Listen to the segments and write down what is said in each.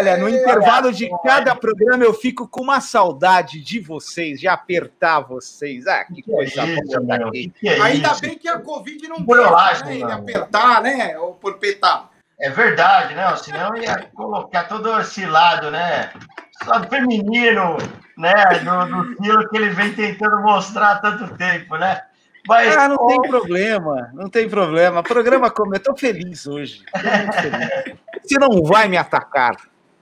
Olha, no intervalo de cada programa eu fico com uma saudade de vocês, de apertar vocês. Ah, que coisa boa aqui. Ainda bem que a Covid não deixa, né, ele apertar, né, ou porpetar. É verdade, né? Senão ia colocar todo esse lado, né? Esse lado feminino, né? Do estilo que ele vem tentando mostrar há tanto tempo, né? Mas, não tem problema, não tem problema. Programa como eu tô feliz hoje. Tô muito feliz. Você não vai me atacar.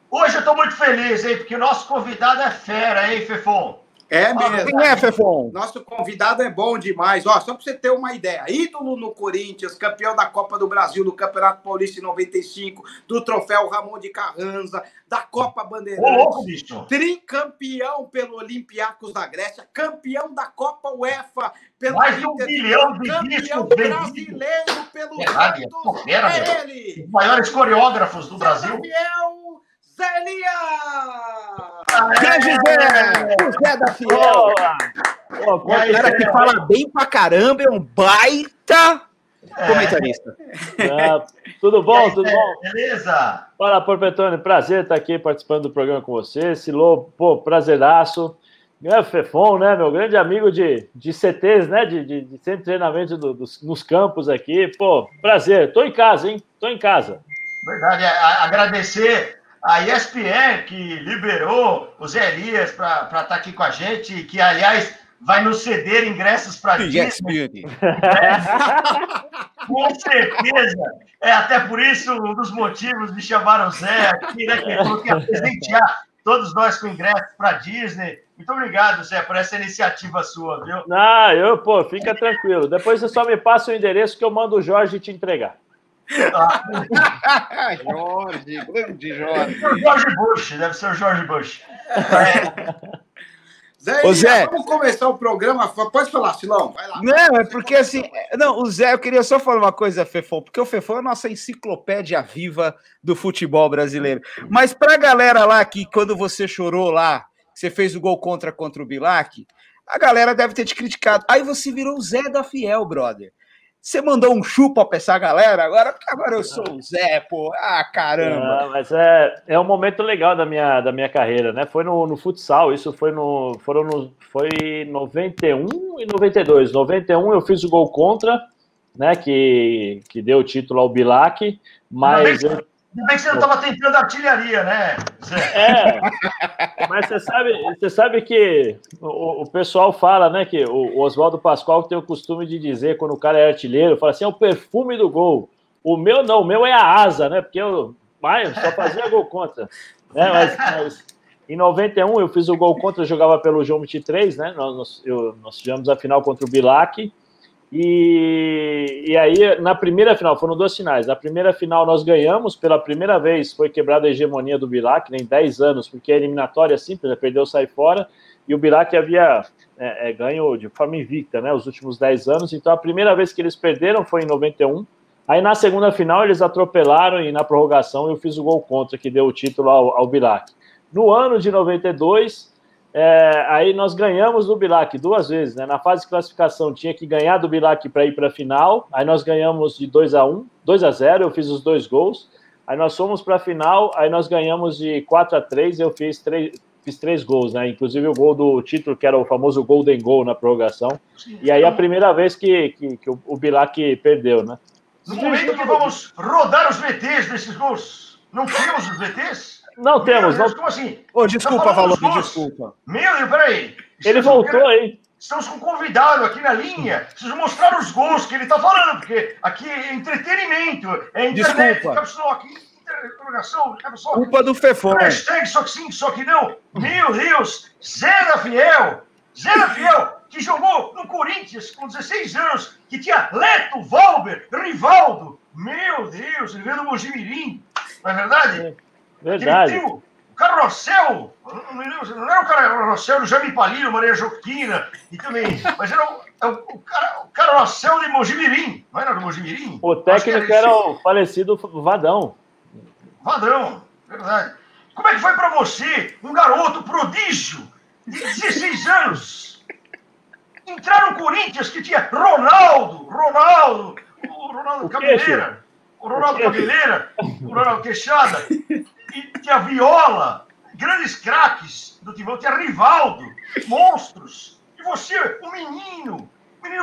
Hoje eu tô muito feliz, hein? Porque o nosso convidado é fera, hein, Fefon? É mesmo. Quem é, Fefon? Nosso convidado é bom demais. Ó, só para você ter uma ideia, ídolo no Corinthians, campeão da Copa do Brasil, do Campeonato Paulista em 95, do troféu Ramon de Carranza, da Copa Bandeirantes, tricampeão pelo Olympiacos da Grécia, campeão da Copa UEFA, pelo mais de 1 bilhão de campeão brasileiro pelo Santos. É ele! Os maiores coreógrafos do Brasil. Campeão Zé José da Fiel. O cara que fala bem pra caramba, é um baita comentarista. Tudo bom, tudo bom? Beleza? Fala, Porpetone, prazer estar aqui participando do programa com você. Silô, pô, prazeraço. É, Fefon, né, meu grande amigo de CTs, né, de centro de treinamento nos campos aqui. Pô, prazer. Tô em casa, hein? Tô em casa. Verdade. Agradecer a ESPN, que liberou o Zé Elias para estar aqui com a gente, que, aliás, vai nos ceder ingressos para Disney. Com certeza. Até por isso, um dos motivos de chamar o Zé aqui, né, que ele falou que ia presentear todos nós com ingressos para Disney. Muito obrigado, Zé, por essa iniciativa sua, viu? Fica tranquilo. Depois você só me passa o endereço que eu mando o Jorge te entregar. Jorge, grande Jorge. O Jorge Bush, deve ser o Jorge Bush. Zé, vamos começar o programa. Pode falar, Silão, vai lá. Não, é porque assim... Não, o Zé, eu queria só falar uma coisa, Fefon, porque o Fefon é a nossa enciclopédia viva do futebol brasileiro. Mas pra galera lá que, quando você chorou lá, você fez o gol contra o Bilac, a galera deve ter te criticado. Aí você virou o Zé da Fiel, brother. Você mandou um chupa pra essa galera, agora eu sou o Zé, pô. Ah, caramba. Mas é um momento legal da minha carreira, né? Foi no futsal, isso foi foi 91 e 92. 91 eu fiz o gol contra, né? Que deu o título ao Bilac, mas... Ainda bem que você não estava tentando artilharia, né, Zé? Mas você sabe que o pessoal fala, né, que o Oswaldo Pascoal tem o costume de dizer, quando o cara é artilheiro, fala assim, é o perfume do gol. O meu não, o meu é a asa, né, porque eu só fazia gol contra. Né, mas em 91 eu fiz o gol contra, eu jogava pelo João 23, né, nós tivemos a final contra o Bilac. E aí, na primeira final, foram 2 finais. Na primeira final, nós ganhamos. Pela primeira vez, foi quebrada a hegemonia do Bilac, em 10 anos, porque a eliminatória simples, perdeu, sai fora. E o Bilac havia ganho de forma invicta, né, os últimos 10 anos. Então, a primeira vez que eles perderam foi em 91. Aí, na segunda final, eles atropelaram e, na prorrogação, eu fiz o gol contra, que deu o título ao Bilac. No ano de 92... aí nós ganhamos do Bilac 2 vezes, né? Na fase de classificação tinha que ganhar do Bilac para ir para a final, aí nós ganhamos de 2-0, eu fiz os 2 gols, aí nós fomos para a final, aí nós ganhamos de 4-3, eu fiz 3 gols, né? Inclusive o gol do título, que era o famoso Golden Goal na prorrogação, e aí a primeira vez que o Bilac perdeu, né? No momento que vamos rodar os VTs desses gols, não tínhamos os VTs? Não temos. Deus, como assim? Desculpa, Valor, desculpa. Meu Deus, peraí. Ele voltou, hein? Estamos com um convidado aqui na linha. Preciso mostrar os gols que ele está falando, porque aqui é entretenimento, é internet. Desculpa. Interrogação, culpa do Fefon. Hashtag só que sim, só que não. Meu Deus, Zé da Fiel, que jogou no Corinthians com 16 anos, que tinha Leto, Valber, Rivaldo. Meu Deus, ele veio do Mojimirim, não é verdade? Verdade. Ele tinha o Carrossel, não era o Carrossel do Jaime Palhinho, Maria Joaquina, e também, mas era o Carrossel de Mojimirim, não era do Mojimirim? O técnico era o falecido Vadão. Vadão, verdade. Como é que foi para você, um garoto prodígio de 16 anos, entrar no Corinthians que tinha Ronaldo Cabeleira, o Ronaldo Queixada, e tinha Viola, grandes craques do Timão, tinha Rivaldo, monstros. E você, o menino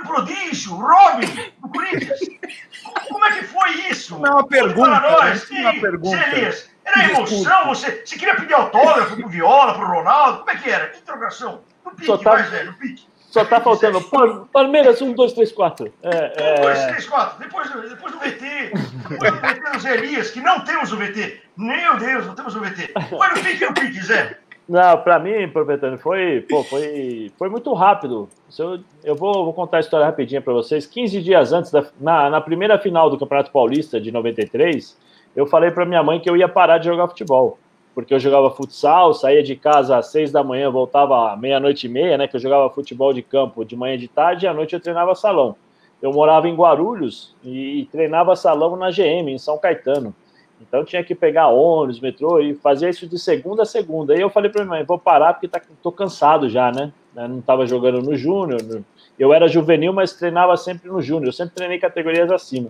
prodígio, Robin, do Corinthians. Como é que foi isso? Não é uma pergunta. Para nós, não é uma pergunta. Elias, era emoção? Você queria pedir autógrafo pro Viola, pro Ronaldo? Como é que era? Interrogação. No pique, vai, Zé, no pique. Só tá faltando Palmeiras 1, 2, 3, 4. 1, 2, 3, 4. Depois do VT. Depois do VT do Zé Elias, que não temos o VT. Meu Deus, não temos o VT. Vai no pique, Zé. Não, para mim, Provetano, foi muito rápido. Eu vou contar a história rapidinho para vocês. 15 dias antes, na primeira final do Campeonato Paulista de 93, eu falei para minha mãe que eu ia parar de jogar futebol, porque eu jogava futsal, saía de casa às 6 da manhã, voltava à meia-noite e meia, né, que eu jogava futebol de campo de manhã e de tarde, e à noite eu treinava salão. Eu morava em Guarulhos e treinava salão na GM, em São Caetano. Então tinha que pegar ônibus, metrô e fazia isso de segunda a segunda. Aí eu falei para minha mãe, vou parar porque tô cansado já, né? Eu não estava jogando no júnior, eu era juvenil, mas treinava sempre no júnior, eu sempre treinei categorias acima.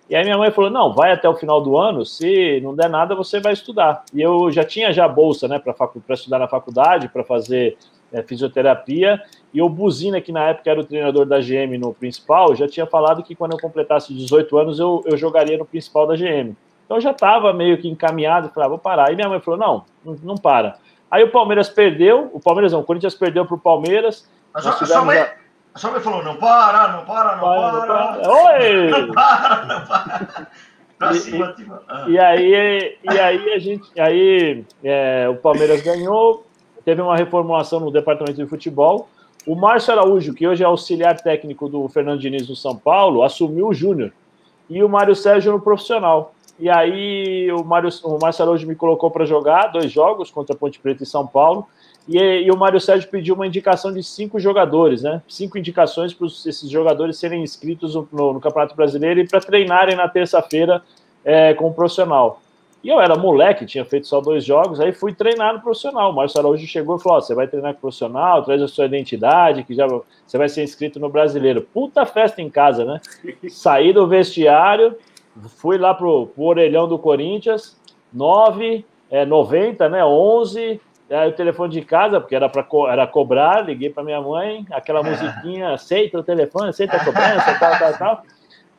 E aí minha mãe falou, não, vai até o final do ano, se não der nada, você vai estudar. E eu já tinha bolsa, né, para estudar na faculdade, para fazer fisioterapia, e o Buzina, que na época era o treinador da GM no principal, já tinha falado que quando eu completasse 18 anos, eu jogaria no principal da GM. Então eu já estava meio que encaminhado, falei, vou parar. Aí minha mãe falou, não para. Aí o Palmeiras perdeu, o Corinthians perdeu para o Palmeiras. A sua mãe falou, não para. Oi! Não para. Pra cima. E aí o Palmeiras ganhou, teve uma reformulação no departamento de futebol. O Márcio Araújo, que hoje é auxiliar técnico do Fernando Diniz do São Paulo, assumiu o júnior. E o Mário Sérgio no profissional. E aí o Márcio Araújo me colocou para jogar 2 jogos contra Ponte Preta e São Paulo, e o Mário Sérgio pediu uma indicação de 5 jogadores, né? 5 indicações para esses jogadores serem inscritos no Campeonato Brasileiro e para treinarem na terça-feira com o profissional. E eu era moleque, tinha feito só 2 jogos, aí fui treinar no profissional. O Márcio Araújo chegou e falou, você vai treinar com o profissional, traz a sua identidade, que já você vai ser inscrito no Brasileiro. Puta festa em casa, né? Saí do vestiário, fui lá pro orelhão do Corinthians, 9h90, né, 11, aí o telefone de casa, porque era cobrar, liguei para minha mãe, aquela musiquinha, aceita o telefone, aceita a cobrança, tal.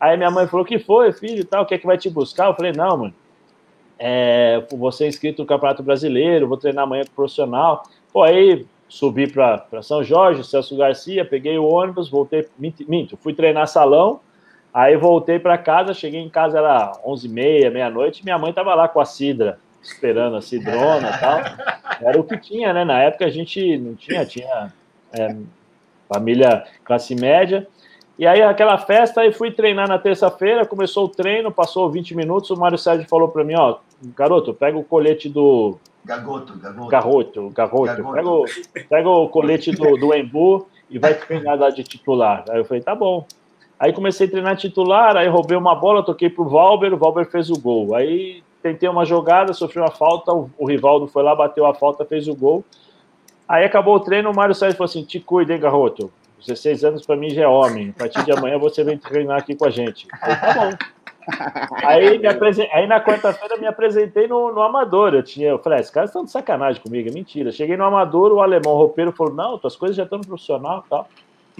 Aí minha mãe falou, o que foi, filho, tal, quer que vai te buscar? Eu falei, não, mano, você é inscrito no Campeonato Brasileiro, vou treinar amanhã com o profissional. Pô, aí subi para São Jorge, Celso Garcia, peguei o ônibus, voltei, fui treinar salão. Aí voltei para casa, cheguei em casa, era 11h30, meia-noite, minha mãe estava lá com a cidra, esperando a cidrona e tal. Era o que tinha, né? Na época a gente não tinha família classe média. E aí aquela festa, aí fui treinar na terça-feira, começou o treino, passou 20 minutos, o Mário Sérgio falou para mim, ó, garoto, pega o colete do... Garroto. Pega o colete do Embu e vai treinar lá de titular. Aí eu falei, tá bom. Aí comecei a treinar titular, aí roubei uma bola, toquei pro Valber, o Valber fez o gol. Aí tentei uma jogada, sofri uma falta, o Rivaldo foi lá, bateu a falta, fez o gol. Aí acabou o treino, o Mário Sérgio falou assim, te cuida, hein, garoto? 16 anos para mim já é homem, a partir de amanhã você vem treinar aqui com a gente. Aí tá bom. Aí na quarta-feira me apresentei no Amador, eu falei, esses caras estão de sacanagem comigo, é mentira. Cheguei no Amador, o alemão roupeiro falou, não, tuas coisas já estão no profissional e tal.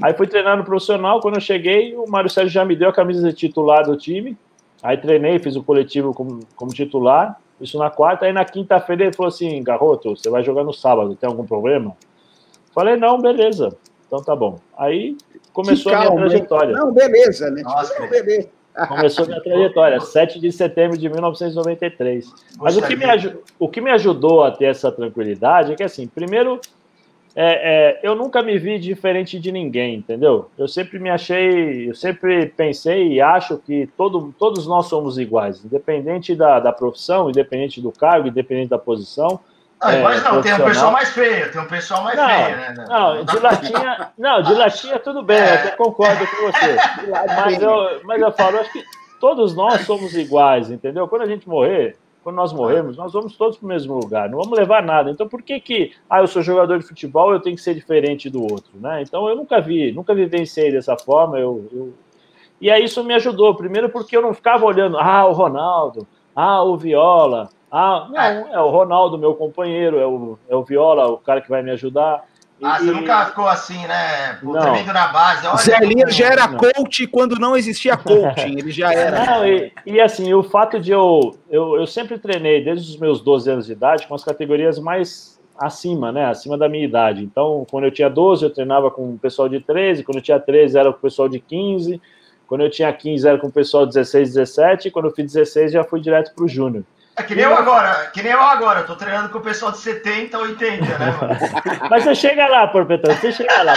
Aí fui treinar no profissional, quando eu cheguei, o Mário Sérgio já me deu a camisa de titular do time, aí treinei, fiz o coletivo como titular, isso na quarta, aí na quinta-feira ele falou assim, garoto, você vai jogar no sábado, tem algum problema? Falei, não, beleza, então tá bom. Aí começou a minha trajetória. Não, beleza, né? Nossa, não, beleza. Começou a minha trajetória, 7 de setembro de 1993. Mas o que me ajudou a ter essa tranquilidade é que, assim, primeiro... eu nunca me vi diferente de ninguém, entendeu? Eu sempre pensei e acho que todos nós somos iguais, independente da profissão, independente do cargo, independente da posição. Mas não, tem um pessoal mais feio, né? De latinha tudo bem, eu até concordo com você. Mas eu falo, acho que todos nós somos iguais, entendeu? Quando nós morremos, nós vamos todos para o mesmo lugar, não vamos levar nada. Então, por que eu sou jogador de futebol, eu tenho que ser diferente do outro, né? Então, eu nunca vivenciei dessa forma, E aí isso me ajudou, primeiro porque eu não ficava olhando, o Ronaldo, o Viola, Ah, não, é o Ronaldo, meu companheiro, é o Viola, o cara que vai me ajudar. Você nunca ficou assim, né? Pô, não. Tremendo na base. Olha, Zé Elias já era coach quando não existia coaching, ele já era. Não, e assim, o fato de eu sempre treinei desde os meus 12 anos de idade com as categorias mais acima, né? Acima da minha idade. Então, quando eu tinha 12, eu treinava com o pessoal de 13, quando eu tinha 13 era com o pessoal de 15, quando eu tinha 15 era com o pessoal de 16, 17, e quando eu fiz 16 já fui direto pro Júnior. É que nem eu agora, eu tô treinando com o pessoal de 70, 80, né, mano? Mas você chega lá, Porpetão, você chega lá.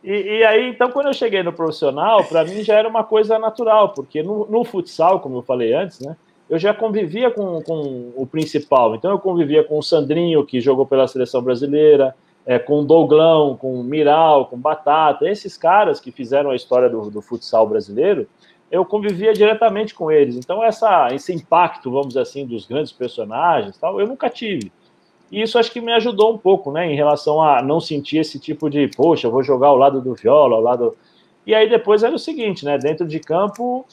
E aí, então, quando eu cheguei no profissional, para mim já era uma coisa natural, porque no futsal, como eu falei antes, né, eu já convivia com o principal. Então, eu convivia com o Sandrinho, que jogou pela seleção brasileira, com o Douglão, com o Miral, com o Batata, esses caras que fizeram a história do futsal brasileiro, eu convivia diretamente com eles. Então, esse impacto, vamos dizer assim, dos grandes personagens, tal, eu nunca tive. E isso acho que me ajudou um pouco, né, em relação a não sentir esse tipo de, poxa, eu vou jogar ao lado do Viola, ao lado... E aí depois era o seguinte, né, dentro de campo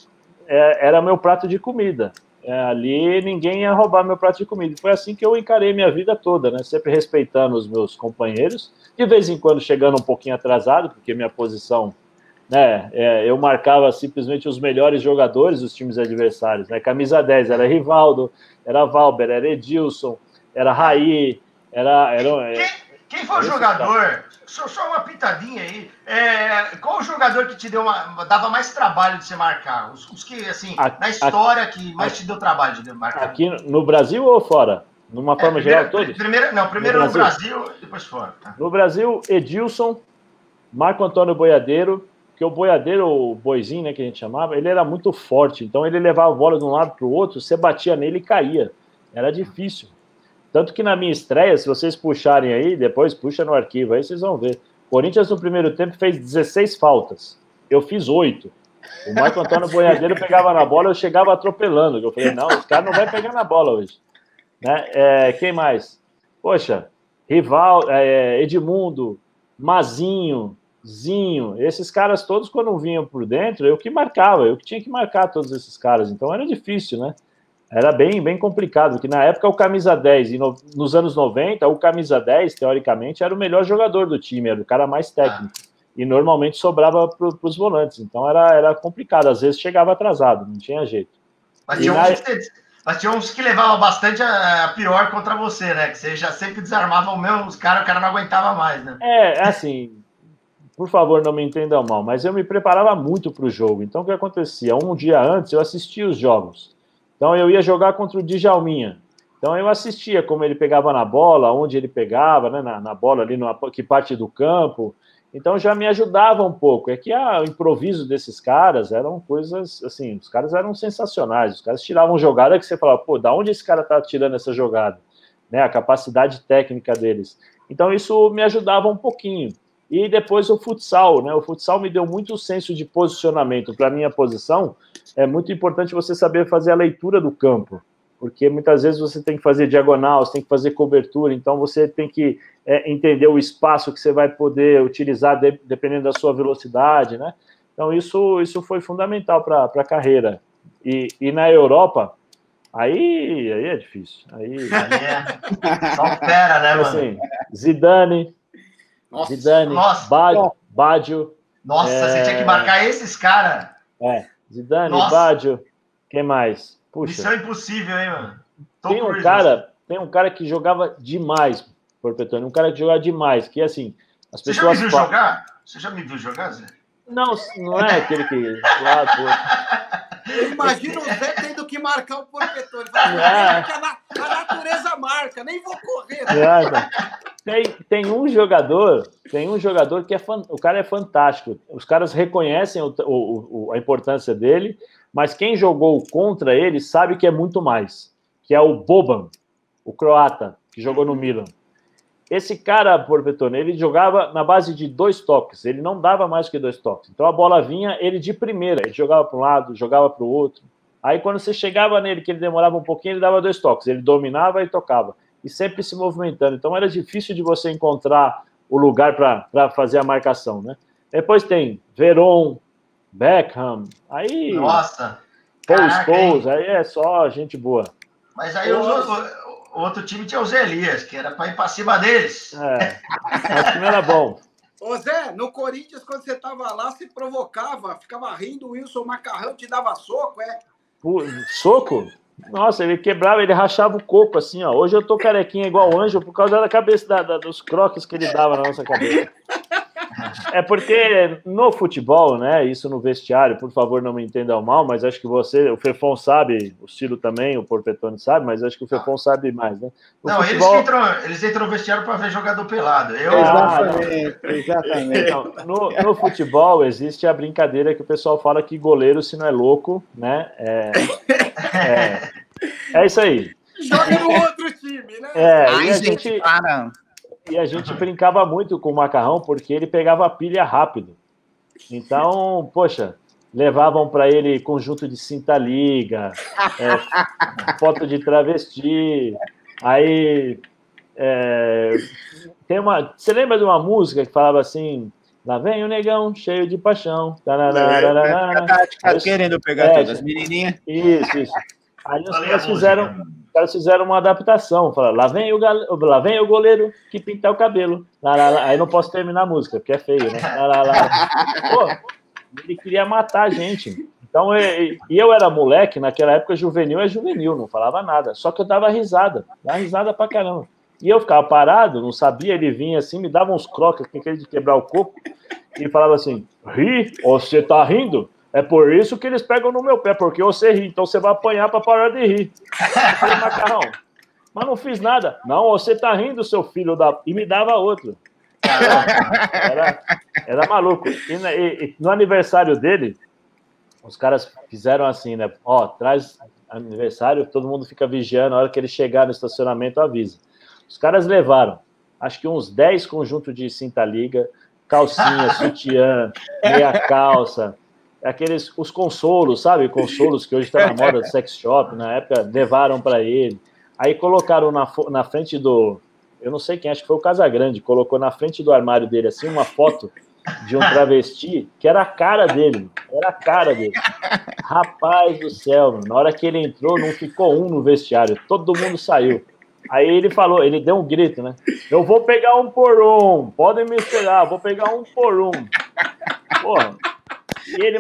era meu prato de comida. Ali ninguém ia roubar meu prato de comida. Foi assim que eu encarei minha vida toda, né, sempre respeitando os meus companheiros, de vez em quando chegando um pouquinho atrasado, porque minha posição... né, eu marcava simplesmente os melhores jogadores dos times adversários, né, camisa 10 era Rivaldo, era Valber, era Edilson, era Raí, Quem foi o jogador, só uma pitadinha aí, qual o jogador que te dava mais trabalho de você marcar? Os que, assim, na história que mais te deu trabalho de marcar? Aqui no Brasil ou fora? Numa forma geral, todos? Primeiro no Brasil, depois fora. Tá. No Brasil, Edilson, Marco Antônio Boiadeiro, que o Boiadeiro, o Boizinho, né, que a gente chamava, ele era muito forte, então ele levava a bola de um lado para o outro, você batia nele e caía. Era difícil. Tanto que na minha estreia, se vocês puxarem aí, depois puxa no arquivo, aí vocês vão ver. Corinthians no primeiro tempo fez 16 faltas. Eu fiz 8. O Marco Antônio Boiadeiro pegava na bola, eu chegava atropelando. Eu falei, não, esse cara não vai pegar na bola hoje. Né? Quem mais? Poxa, Edmundo, Mazinho, Zinho, esses caras todos, quando vinham por dentro, eu que marcava, eu que tinha que marcar todos esses caras. Então era difícil, né? Era bem complicado, porque na época o camisa 10, e nos anos 90, o camisa 10, teoricamente, era o melhor jogador do time, era o cara mais técnico. E normalmente sobrava para os volantes, então era complicado, às vezes chegava atrasado, não tinha jeito. Mas tinha uns que levavam bastante a pior contra você, né? Que você já sempre desarmava os caras, o cara não aguentava mais, né? Assim, por favor, não me entendam mal, mas eu me preparava muito para o jogo. Então, o que acontecia? Um dia antes, eu assistia os jogos. Então, eu ia jogar contra o Djalminha. Então, eu assistia como ele pegava na bola, onde ele pegava, né, na bola ali, que parte do campo. Então, já me ajudava um pouco. É que o improviso desses caras eram coisas, assim, os caras eram sensacionais. Os caras tiravam jogada que você falava, pô, da onde esse cara tá tirando essa jogada? Né, a capacidade técnica deles. Então, isso me ajudava um pouquinho. E depois o futsal, né? O futsal me deu muito senso de posicionamento. Para a minha posição, é muito importante você saber fazer a leitura do campo, porque muitas vezes você tem que fazer diagonal, você tem que fazer cobertura, então você tem que entender o espaço que você vai poder utilizar dependendo da sua velocidade, né? Então isso foi fundamental para a carreira. E na Europa, aí é difícil. Aí só fera, né, mano? Assim, Zidane, Baggio. Nossa, você tinha que marcar esses caras. Zidane, Baggio, quem mais? Puxa. Missão impossível, hein, mano? Tem um cara que jogava demais, Porpetone, um cara que jogava demais, que assim, as pessoas... Você já me viu jogar, Zé? Não é aquele que... Eu imagino o Zé tendo que marcar o Porpetone. A natureza marca, nem vou correr. Tem um jogador que o cara é fantástico. Os caras reconhecem a importância dele, mas quem jogou contra ele sabe que é muito mais, que é o Boban, o croata, que jogou no Milan. Esse cara, Porpetone, ele jogava na base de 2 toques, ele não dava mais que 2 toques. Então a bola vinha, ele de primeira, ele jogava para um lado, jogava para o outro. Aí quando você chegava nele, que ele demorava um pouquinho, ele dava 2 toques, ele dominava e tocava. E sempre se movimentando. Então era difícil de você encontrar o lugar para fazer a marcação, né? Depois tem Veron, Beckham, aí... Nossa! Paul Scholes, aí é só gente boa. Mas aí o outro time tinha o Zé Elias, que era para ir para cima deles. Acho que não era bom. Ô Zé, no Corinthians, quando você tava lá, você provocava, ficava rindo, o Wilson Macarrão te dava soco, é? Soco? Nossa, ele quebrava, ele rachava o coco assim, ó. Hoje eu tô carequinha igual o Anjo por causa da cabeça, dos croques que ele dava na nossa cabeça. É porque no futebol, né, isso no vestiário, por favor, não me entendam mal, mas acho que você, o Fefon sabe, o Ciro também, o Porpetone sabe, mas acho que o Fefon sabe mais, né? Não, futebol... eles entram no vestiário para ver jogador pelado. Exatamente. Então, no futebol existe a brincadeira que o pessoal fala que goleiro, se não é louco, né, é isso aí. Joga no outro time, né? E a gente brincava muito com o Macarrão porque ele pegava a pilha rápido. Então, poxa, levavam para ele conjunto de cinta-liga, foto de travesti. Aí você lembra de uma música que falava assim: lá vem o negão cheio de paixão. Tá querendo pegar todas as menininhas. Isso. Aí os caras fizeram uma adaptação. Falaram, lá vem o goleiro que pinta o cabelo. Aí não posso terminar a música, porque é feio, né? Pô, ele queria matar a gente. Então, eu era moleque, naquela época juvenil é juvenil, não falava nada. Só que eu dava risada pra caramba. E eu ficava parado, não sabia, ele vinha assim, me dava uns croques, aquele de quebrar o coco, e falava assim, ri? Você tá rindo? É por isso que eles pegam no meu pé, porque você ri, então você vai apanhar para parar de rir. Eu falei, Macarrão, mas não fiz nada. Não, você tá rindo, seu filho da... E me dava outro. Era maluco. E no aniversário dele, os caras fizeram assim, né? Ó, traz aniversário, todo mundo fica vigiando, a hora que ele chegar no estacionamento, avisa. Os caras levaram, acho que uns 10 conjuntos de cinta-liga, calcinha, sutiã, meia calça... os consolos, sabe? Consolos que hoje está na moda de sex shop, na época levaram para ele. Aí colocaram na frente do... Eu não sei quem, acho que foi o Casagrande, colocou na frente do armário dele, assim, uma foto de um travesti que era a cara dele. Rapaz do céu, na hora que ele entrou, não ficou um no vestiário, todo mundo saiu. Aí ele falou, ele deu um grito, né? Eu vou pegar um por um, podem me esperar, vou pegar um por um. Porra. E ele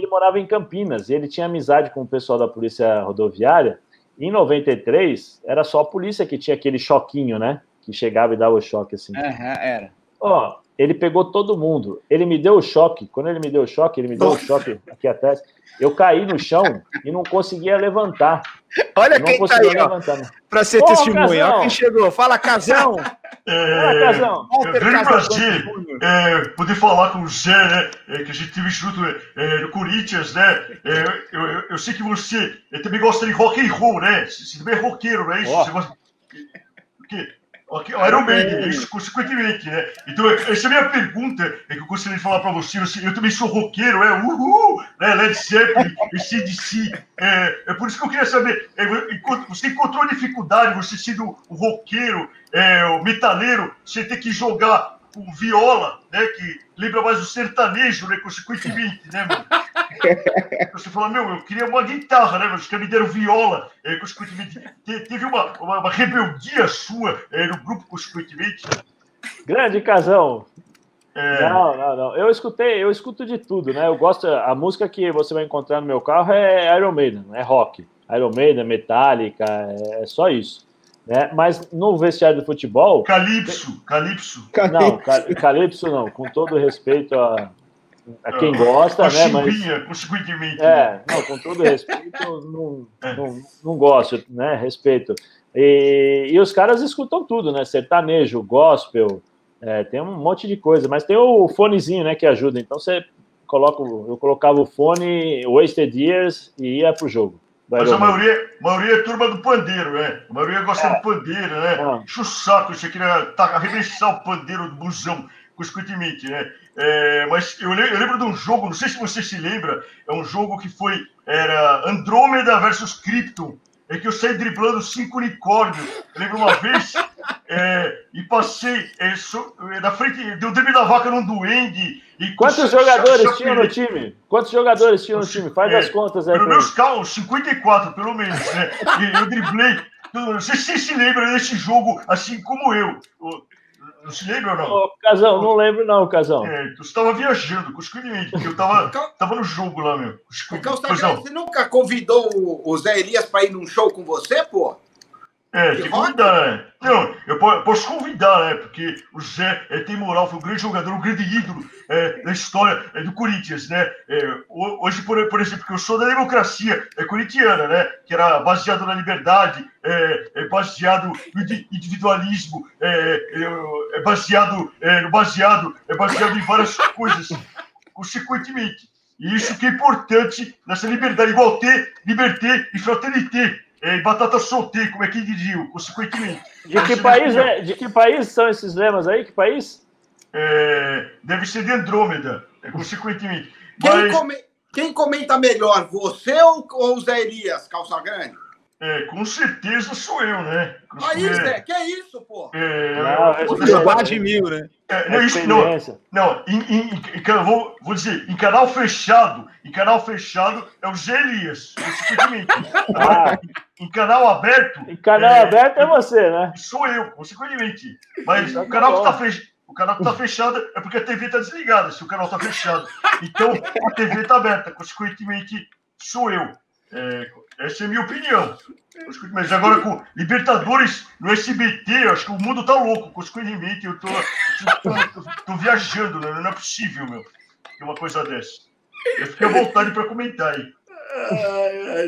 morava em Campinas, e ele tinha amizade com o pessoal da Polícia Rodoviária. Em 93, era só a polícia que tinha aquele choquinho, né? Que chegava e dava o choque, assim. Era. Ó, ele pegou todo mundo. Ele me deu o choque. Quando ele me deu o choque, um choque aqui atrás. Eu caí no chão e não conseguia levantar. Olha quem tá aí, para ser testemunha. Olha quem chegou. Fala, Casão. Fala, Casão. Grande prazer poder falar com o Zé, né? Que a gente teve junto no Corinthians, né? Eu sei que você também gosta de rock and roll, né? Você também é roqueiro, não é isso? Você gosta... O quê? Iron Maiden, isso consequentemente, né? Então, essa é a minha pergunta, que eu gostaria de falar para você. Eu também sou roqueiro, né? Led Zeppelin, CDC. É por isso que eu queria saber, você encontrou dificuldade, você sendo o roqueiro, o metaleiro, você ter que jogar com viola, né? Que lembra mais o sertanejo, né? Consequentemente, né, mano? Você fala, eu queria uma guitarra, né? Os caras me deram viola, consequentemente. Teve uma rebeldia sua no grupo, consequentemente. Grande Casão. Não. Eu escuto de tudo, né? Eu gosto, a música que você vai encontrar no meu carro é Iron Maiden, é rock. Iron Maiden, Metallica, é só isso. Né? Mas no vestiário do futebol... Calypso. Não, Calypso não, com todo respeito a quem gosta, né? Mas consequentemente. Não, com todo respeito, não gosto, né? Respeito. E os caras escutam tudo, né? Sertanejo, gospel, tem um monte de coisa, mas tem o fonezinho, né? Que ajuda. Então eu colocava o fone, Wasted Years e ia pro jogo. Mas a maioria é turma do pandeiro, né? A maioria gosta do pandeiro, né? Enche o saco, você queria arremessar o pandeiro do busão, consequentemente, né? Mas eu lembro de um jogo, não sei se você se lembra, é um jogo que era Andrômeda versus Krypton, que eu saí driblando 5 unicórnios. Eu lembro uma vez, e passei na frente do drible da vaca num duende. Quantos jogadores tinham no time? Quantos jogadores tinham no time? Faz as contas aí. Pelo menos 54, pelo menos, né? E eu driblei. Não sei se você se lembra desse jogo, assim como eu. Não se lembra ou não? Ô, Casão, não lembro não, Casão. Tu estava viajando com os clientes, porque eu tava no jogo lá, meu. Você nunca convidou o Zé Elias para ir num show com você, pô? Tem que convidar, né? Não, eu posso convidar, né? Porque o Zé tem moral, foi um grande jogador, um grande ídolo da história do Corinthians, né? Hoje, por exemplo, que eu sou da democracia corintiana, né? Que era baseado na liberdade, baseado no individualismo, baseado em várias coisas, consequentemente. E isso que é importante nessa liberdade, igualdade, liberté e fraternité. Batata soltei, como é que diriam, consequentemente. De que país são esses lemas aí? Que país? Deve ser de Andrômeda, consequentemente. Quem comenta melhor, você ou o Zé Elias, calça grande? Com certeza sou eu, né? Aí, Zé, que é isso, pô? Humildade mil, né? Vou dizer, em canal fechado é o Zé Elias, consequentemente. Em canal aberto... Em canal aberto é você, né? Sou eu, consequentemente. Mas o canal que tá fechado é porque a TV tá desligada, se o canal tá fechado. Então, a TV tá aberta, consequentemente, sou eu. Essa é a minha opinião. Mas agora com Libertadores no SBT, acho que o mundo tá louco. Consequentemente, eu tô viajando, né? Não é possível, meu. Ter uma coisa dessa. Eu fiquei à vontade para comentar aí.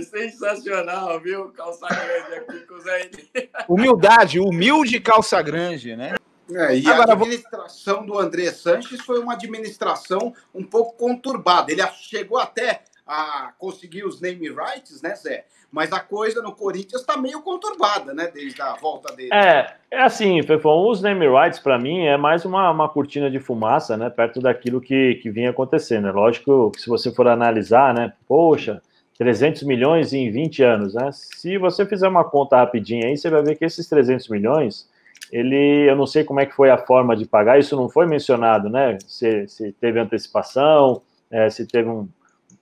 Sensacional, viu? Calça grande aqui com o Zé Elias. Humilde calça grande, né? E agora, a administração do André Sanches foi uma administração um pouco conturbada. Ele chegou até a conseguir os name rights, né, Zé? Mas a coisa no Corinthians está meio conturbada, né, desde a volta dele. É assim, Fefão, os name rights, para mim, é mais uma cortina de fumaça, né, perto daquilo que vinha acontecendo. É lógico que se você for analisar, né, poxa, 300 milhões em 20 anos, né? Se você fizer uma conta rapidinha aí, você vai ver que esses 300 milhões, eu não sei como é que foi a forma de pagar, isso não foi mencionado, né? Se teve antecipação, se teve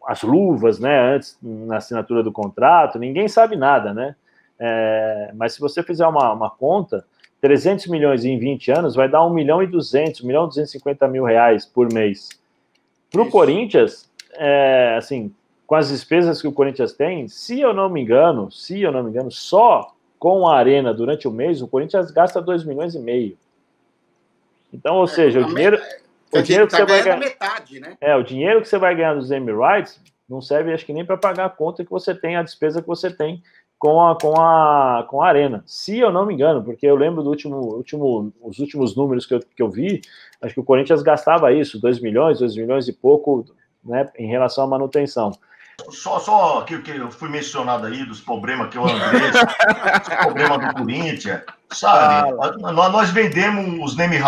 as luvas, né, antes, na assinatura do contrato, ninguém sabe nada, né? Mas se você fizer uma conta, 300 milhões em 20 anos vai dar 1.200.000, 1.250.000 reais por mês. Para o Corinthians, assim, com as despesas que o Corinthians tem, se eu não me engano, só com a Arena durante o mês, o Corinthians gasta 2,5 milhões. Então, ou seja, o dinheiro... O dinheiro que você vai ganhar metade, né? O dinheiro que você vai ganhar dos name rights não serve, acho que nem para pagar a conta que você tem, a despesa que você tem com a Arena. Se eu não me engano, porque eu lembro os últimos números que eu vi, acho que o Corinthians gastava isso, 2 milhões e pouco, né, em relação à manutenção. Só que eu fui mencionado aí dos problemas que eu andei, os problemas do Corinthians, sabe? Nós vendemos os name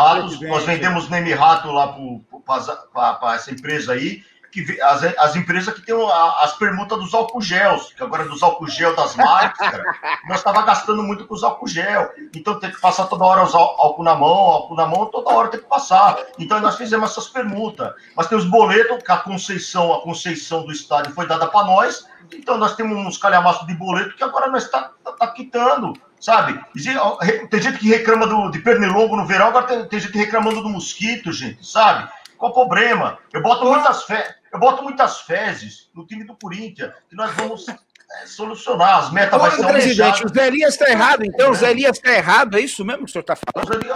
ratos, lá para essa empresa aí, que as empresas que tem as permutas dos álcool gels, que agora é dos álcool gel das marcas, cara, nós estávamos gastando muito com os álcool gel, então tem que passar toda hora os álcool na mão, toda hora tem que passar. Então nós fizemos essas permutas. Mas tem os boletos, que a conceição do estádio foi dada para nós, então nós temos uns calhamaços de boleto que agora nós tá quitando, sabe? Tem gente que reclama de pernilongo no verão, agora tem gente reclamando do mosquito, gente, sabe? Qual o problema? Eu boto muitas fezes no time do Corinthians, que nós vamos solucionar. As metas vai ser presidente, o Zé Elias está errado, então? O Zé Elias está errado, é isso mesmo que o senhor está falando?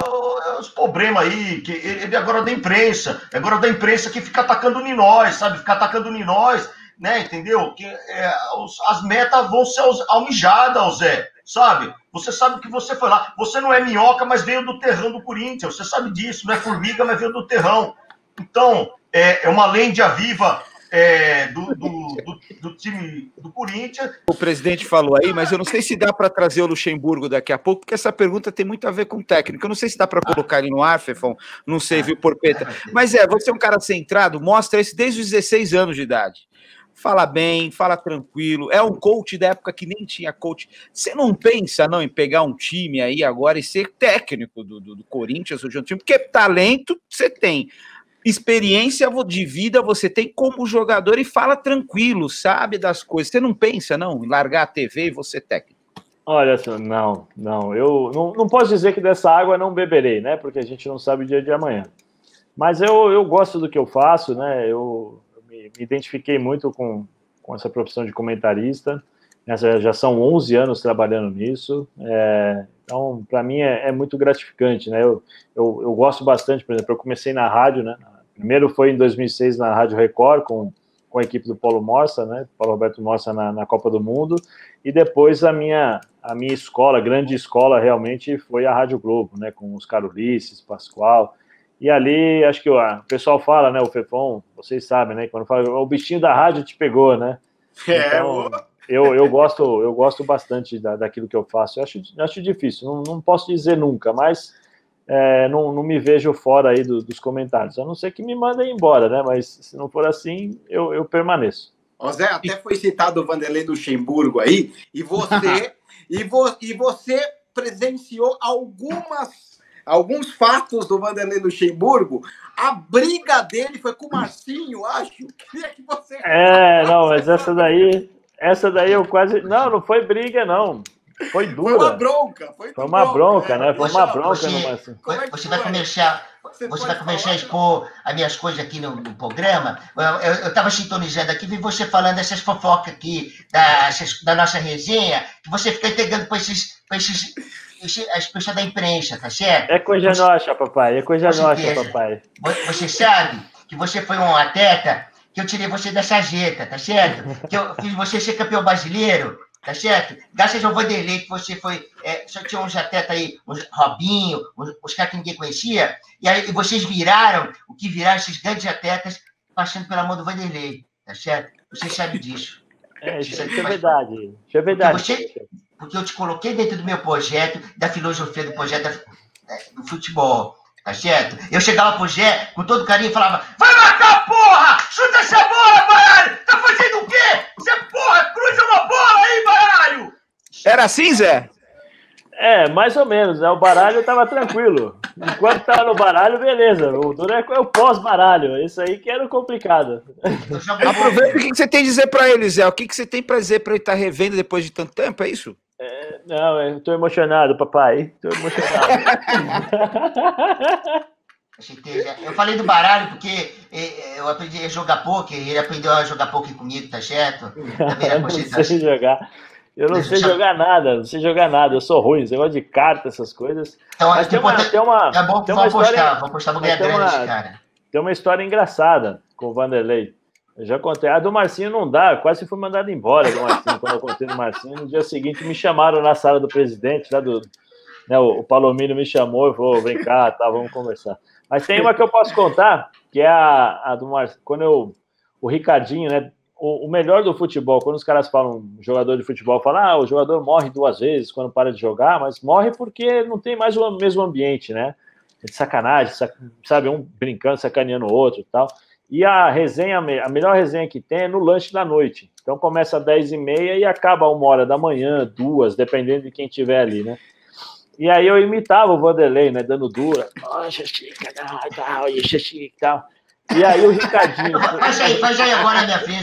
Os problemas aí, que ele agora é da imprensa que fica atacando em nós, sabe? Fica atacando em nós, né? Entendeu? Que as metas vão ser almejadas, Zé, sabe? Você sabe que você foi lá. Você não é minhoca, mas veio do terrão do Corinthians. Você sabe disso, não é formiga, mas veio do terrão. Então, é uma lenda viva do time do Corinthians. O presidente falou aí, mas eu não sei se dá para trazer o Luxemburgo daqui a pouco, porque essa pergunta tem muito a ver com o técnico. Eu não sei se dá para colocar ele no ar, Fefão, não sei, viu, Porpeta. Mas você é um cara centrado, mostra isso desde os 16 anos de idade. fala bem, fala tranquilo, é um coach da época que nem tinha coach. Você não pensa, não, em pegar um time aí agora e ser técnico do Corinthians ou de um time, porque talento você tem, experiência de vida você tem como jogador e fala tranquilo, sabe das coisas. Você não pensa, não, em largar a TV e você técnico? Olha, não, eu não posso dizer que dessa água não beberei, né? Porque a gente não sabe o dia de amanhã. Mas eu gosto do que eu faço, né? Eu me identifiquei muito com essa profissão de comentarista. Já são 11 anos trabalhando nisso. Então, para mim, é muito gratificante, né? Eu gosto bastante, por exemplo, eu comecei na rádio, né? Primeiro foi em 2006 na Rádio Record, com a equipe do Paulo Morsa, né? Paulo Roberto Morsa na Copa do Mundo. E depois a minha escola, grande escola, realmente foi a Rádio Globo, né? Com os Ulisses, Pascoal. E ali, acho que o pessoal fala, né? O Fefon, vocês sabem, né? Quando fala, o bichinho da rádio te pegou, né? Então, eu gosto bastante daquilo que eu faço. Eu acho difícil, não posso dizer nunca, mas não me vejo fora aí dos comentários. A não ser que me mandem embora, né? Mas se não for assim, eu permaneço. Ô Zé, até foi citado o Vanderlei Luxemburgo aí, e você presenciou alguns fatos do Vanderlei Luxemburgo. A briga dele foi com o Marcinho, acho. Queria que você... não, mas essa daí eu quase... Não foi briga, não. Foi dura. Foi uma bronca. Foi uma bronca, né? Foi uma bronca no Marcinho. Você vai começar a expor as minhas coisas aqui no programa. Eu estava sintonizando aqui, vi você falando dessas fofocas aqui, da nossa resenha, que você fica entregando para as pessoas da imprensa, tá certo? É coisa nossa, papai. É coisa nossa, papai. Você sabe que você foi um atleta, que eu tirei você da sarjeta, tá certo? Que eu fiz você ser campeão brasileiro, tá certo? Graças ao Vanderlei, que você foi... só tinha uns atletas aí, uns Robinho, os caras que ninguém conhecia, e aí vocês viraram o que viraram esses grandes atletas passando pela mão do Vanderlei, tá certo? Você sabe disso. Isso é verdade. Isso é verdade. Porque eu te coloquei dentro do meu projeto, da filosofia do projeto do futebol, tá certo? Eu chegava pro Zé, com todo carinho, e falava: vai marcar, porra! Chuta essa bola, baralho! Tá fazendo o quê? Você, porra, cruza uma bola aí, baralho! Era assim, Zé? Mais ou menos, né? O baralho tava tranquilo. Enquanto tava no baralho, beleza. O duro é o pós-baralho. Isso aí que era o complicado. Aproveita, o que você tem a dizer pra ele, Zé? O que você tem pra dizer pra ele estar revendo depois de tanto tempo, é isso? Não, eu tô emocionado, papai. Tô emocionado. Eu falei do baralho porque eu aprendi a jogar poker, ele aprendeu a jogar poker comigo, tá certo? Eu não sei jogar. Eu não sei jogar nada, eu sou ruim, esse negócio de carta, essas coisas. Então, mas tem uma é bom que vamos apostar, vou ganhar grande, cara. Tem uma história engraçada com o Vanderlei. Eu já contei. A do Marcinho não dá, quase fui mandado embora do Marcinho. Quando eu contei do Marcinho, no dia seguinte me chamaram na sala do presidente, lá né, o Palomino me chamou e falou: vem cá, tá, vamos conversar. Mas tem uma que eu posso contar, que é a do Marcinho. Quando o Ricardinho, né? O melhor do futebol, quando os caras falam, jogador de futebol, falam, o jogador morre 2 vezes quando para de jogar, mas morre porque não tem mais o mesmo ambiente, né? De sacanagem, sabe? Um brincando, sacaneando o outro e tal. E a melhor resenha que tem é no lanche da noite. Então começa às 10h30 e acaba 1h da manhã, 2, dependendo de quem tiver ali, né? E aí eu imitava o Vanderlei, né? Dando dura. E tal. E aí o Ricardinho... Faz aí agora na minha frente.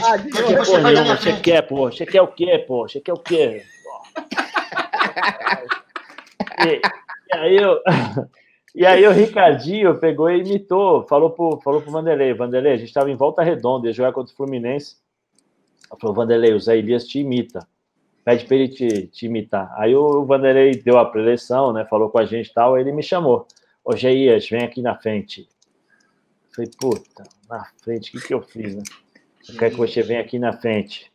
Você quer, pô? Você quer o quê, pô? Você quer o quê? E aí o Ricardinho pegou e imitou, falou pro Vanderlei: Vanderlei, a gente estava em Volta Redonda, ia jogar contra o Fluminense. Ele falou: Vanderlei, o Zé Elias te imita. Pede para ele te imitar. Aí o Vanderlei deu a preleção, né? Falou com a gente e tal, aí ele me chamou. Ô, Zé Elias, vem aqui na frente. Falei, puta, na frente, o que eu fiz, né? Eu quero que você venha aqui na frente.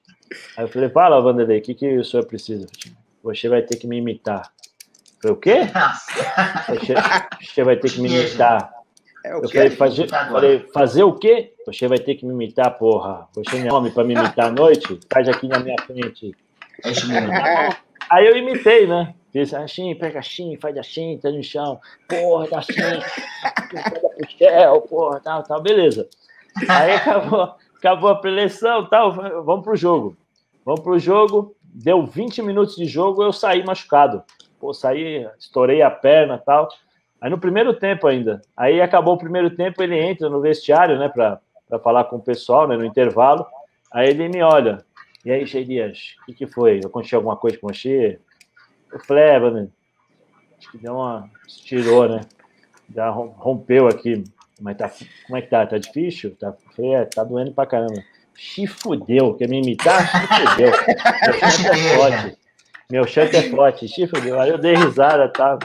Aí eu falei, fala, Vanderlei, o que o senhor precisa? Você vai ter que me imitar. Eu falei, o quê? Você vai ter que me imitar. Eu falei, fazer o quê? Você vai ter que me imitar, porra. Você não é homem pra me imitar à noite? Faz aqui na minha frente. Aí eu imitei, né? Fiz assim, pega assim, faz assim, tá no chão. Porra, tá assim. Pega pro céu, porra, tal, beleza. Aí acabou a preleção, tal, vamos pro jogo. Deu 20 minutos de jogo, eu saí machucado. Pô, saí, estourei a perna e tal. Aí no primeiro tempo ainda. Aí acabou o primeiro tempo, ele entra no vestiário, né, pra falar com o pessoal, né, no intervalo. Aí ele me olha. E aí, Che Dias, o que foi? Eu aconteceu alguma coisa com você? Eu falei, mano, acho que deu uma... Estirou, né? Já rompeu aqui. Mas tá... Como é que tá? Tá difícil? Tá... Falei, tá doendo pra caramba. Se fudeu. Quer me imitar? Se fudeu. Meu chante é forte. Se fudeu. Aí eu dei risada, tá?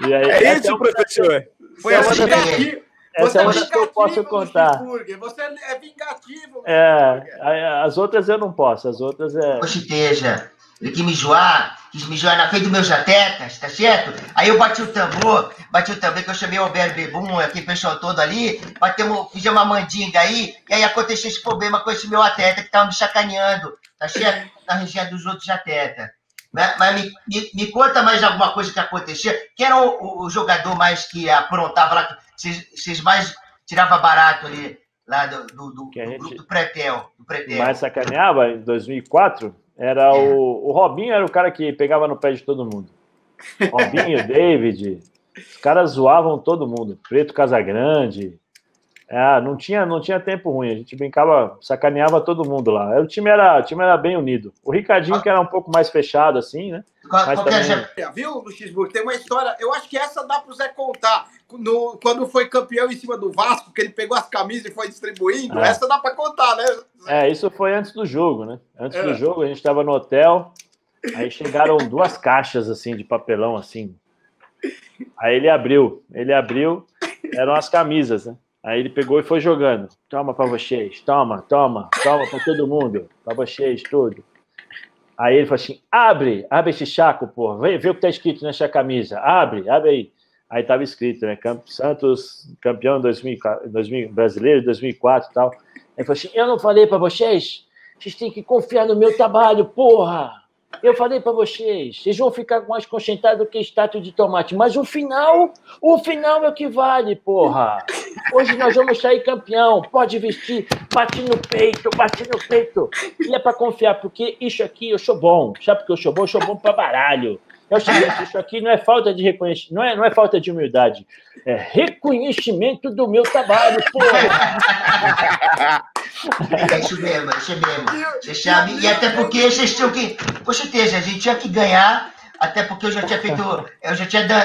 E aí, é isso, professor? Foi a essa é uma que eu posso contar. Você é vingativo. As outras eu não posso. As outras é... Cochiteja. Ele quis me zoar na frente dos meus atletas, tá certo? Aí eu bati o tambor que eu chamei o Alberto Bebum, aquele pessoal todo ali, fizemos uma mandinga aí, e aí aconteceu esse problema com esse meu atleta que tava me sacaneando, tá certo? Na região dos outros atletas. Mas me conta mais alguma coisa que acontecia. Quem era o jogador mais que aprontava lá, que vocês mais tiravam barato ali, lá do grupo do Pretel? Mais sacaneava em 2004? Era o Robinho, era o cara que pegava no pé de todo mundo. Robinho, David, os caras zoavam todo mundo. Preto Casagrande. Não tinha tempo ruim, a gente brincava, sacaneava todo mundo lá. O time era bem unido. O Ricardinho, que era um pouco mais fechado, assim, né? Mas também... Viu, Luxemburgo? Tem uma história, eu acho que essa dá pro Zé contar. Quando foi campeão em cima do Vasco, que ele pegou as camisas e foi distribuindo, essa dá pra contar, né? Isso foi antes do jogo, né? Antes do jogo, a gente tava no hotel, aí chegaram 2 caixas, assim, de papelão, assim. Aí ele abriu, eram as camisas, né? Aí ele pegou e foi jogando. Toma pra vocês, toma pra todo mundo, pra vocês, tudo. Aí ele falou assim, abre esse saco, pô, vê o que tá escrito nessa camisa, abre aí. Aí tava escrito, né, Santos campeão 2004, brasileiro 2004 e tal. Aí ele falou assim, eu não falei pra vocês têm que confiar no meu trabalho, porra. Eu falei para vocês vão ficar mais concentrados que estátua de tomate, mas o final é o que vale, porra. Hoje nós vamos sair campeão, pode vestir, bate no peito. E é para confiar, porque isso aqui eu sou bom. Sabe porque eu sou bom? Eu sou bom para baralho. É o seguinte, isso aqui não é falta de reconhecimento, não é falta de humildade, é reconhecimento do meu trabalho, porra. É isso mesmo. Você sabe? E até porque vocês tinham que... Com certeza, a gente tinha que ganhar, até porque eu já tinha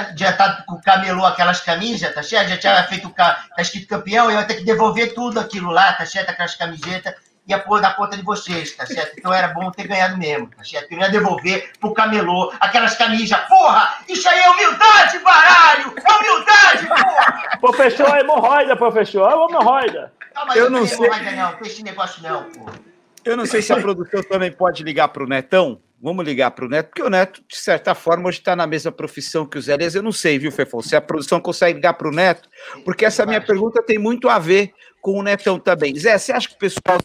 adiantado com o camelô aquelas camisas, tá certo? Já tinha feito, tá escrito campeão, eu ia ter que devolver tudo aquilo lá, tá certo? Aquelas camisetas, ia pôr na conta de vocês, tá certo? Então era bom ter ganhado mesmo, tá certo? Eu ia devolver pro camelô aquelas camisas. Porra! Isso aí é humildade, baralho! É humildade, porra! Professor, é hemorroida, professor. É hemorroida. Não, mas eu não sei. Não tem esse negócio não, porra. Eu não sei se a produção também pode ligar pro Netão. Vamos ligar pro Neto, porque o Neto, de certa forma, hoje está na mesma profissão que o Zé. Aliás, eu não sei, viu, Fefão, se a produção consegue ligar pro Neto, porque essa minha pergunta tem muito a ver com o Netão também. Zé, você acha que o pessoal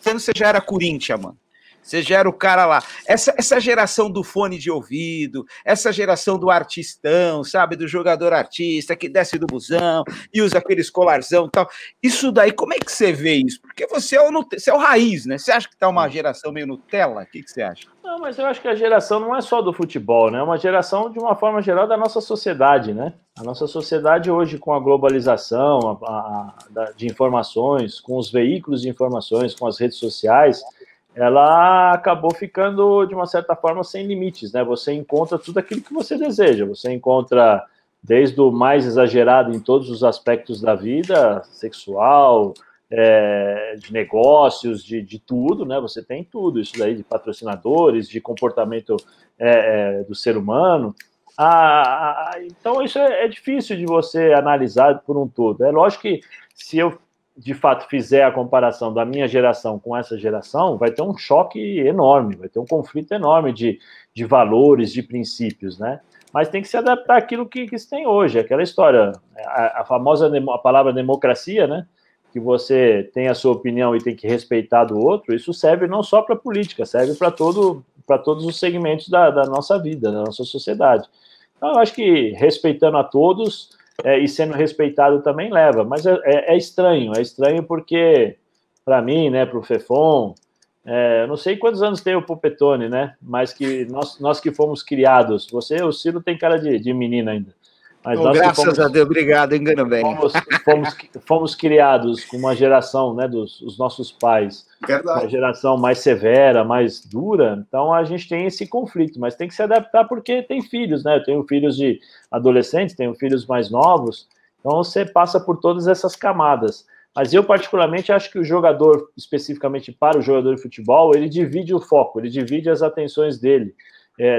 você já era Corinthians, mano? Você já era o cara lá. Essa geração do fone de ouvido, essa geração do artistão, sabe? Do jogador artista que desce do busão e usa aquele escolarzão e tal. Isso daí, como é que você vê isso? Porque você é o raiz, né? Você acha que tá uma geração meio Nutella? O que você acha? Não, mas eu acho que a geração não é só do futebol, né? É uma geração, de uma forma geral, da nossa sociedade, né? A nossa sociedade hoje, com a globalização de informações, com os veículos de informações, com as redes sociais, ela acabou ficando, de uma certa forma, sem limites, né? Você encontra tudo aquilo que você deseja. Você encontra desde o mais exagerado em todos os aspectos da vida, sexual, de negócios, de tudo, né? Você tem tudo, isso daí de patrocinadores, de comportamento do ser humano. Então, isso é difícil de você analisar por um todo. É lógico que se eu de fato fizer a comparação da minha geração com essa geração, vai ter um choque enorme, vai ter um conflito enorme de valores, de princípios, né? Mas tem que se adaptar àquilo que se tem hoje, aquela história, a famosa palavra democracia, né? Que você tem a sua opinião e tem que respeitar do outro, isso serve não só para a política, serve para todos os segmentos da nossa vida, da nossa sociedade. Então, eu acho que respeitando a todos... e sendo respeitado também leva, mas é estranho porque para mim, né, para o Fefon, não sei quantos anos tem o Popetone, né, mas que nós que fomos criados, o Ciro tem cara de menina ainda, mas nós graças a Deus, obrigado, engano bem. Fomos criados com uma geração, né, dos nossos pais, Verdade. Uma geração mais severa, mais dura, então a gente tem esse conflito, mas tem que se adaptar porque tem filhos, né, eu tenho filhos de adolescentes, tenho filhos mais novos, então você passa por todas essas camadas. Mas eu, particularmente, acho que o jogador, especificamente para o jogador de futebol, ele divide o foco, ele divide as atenções dele.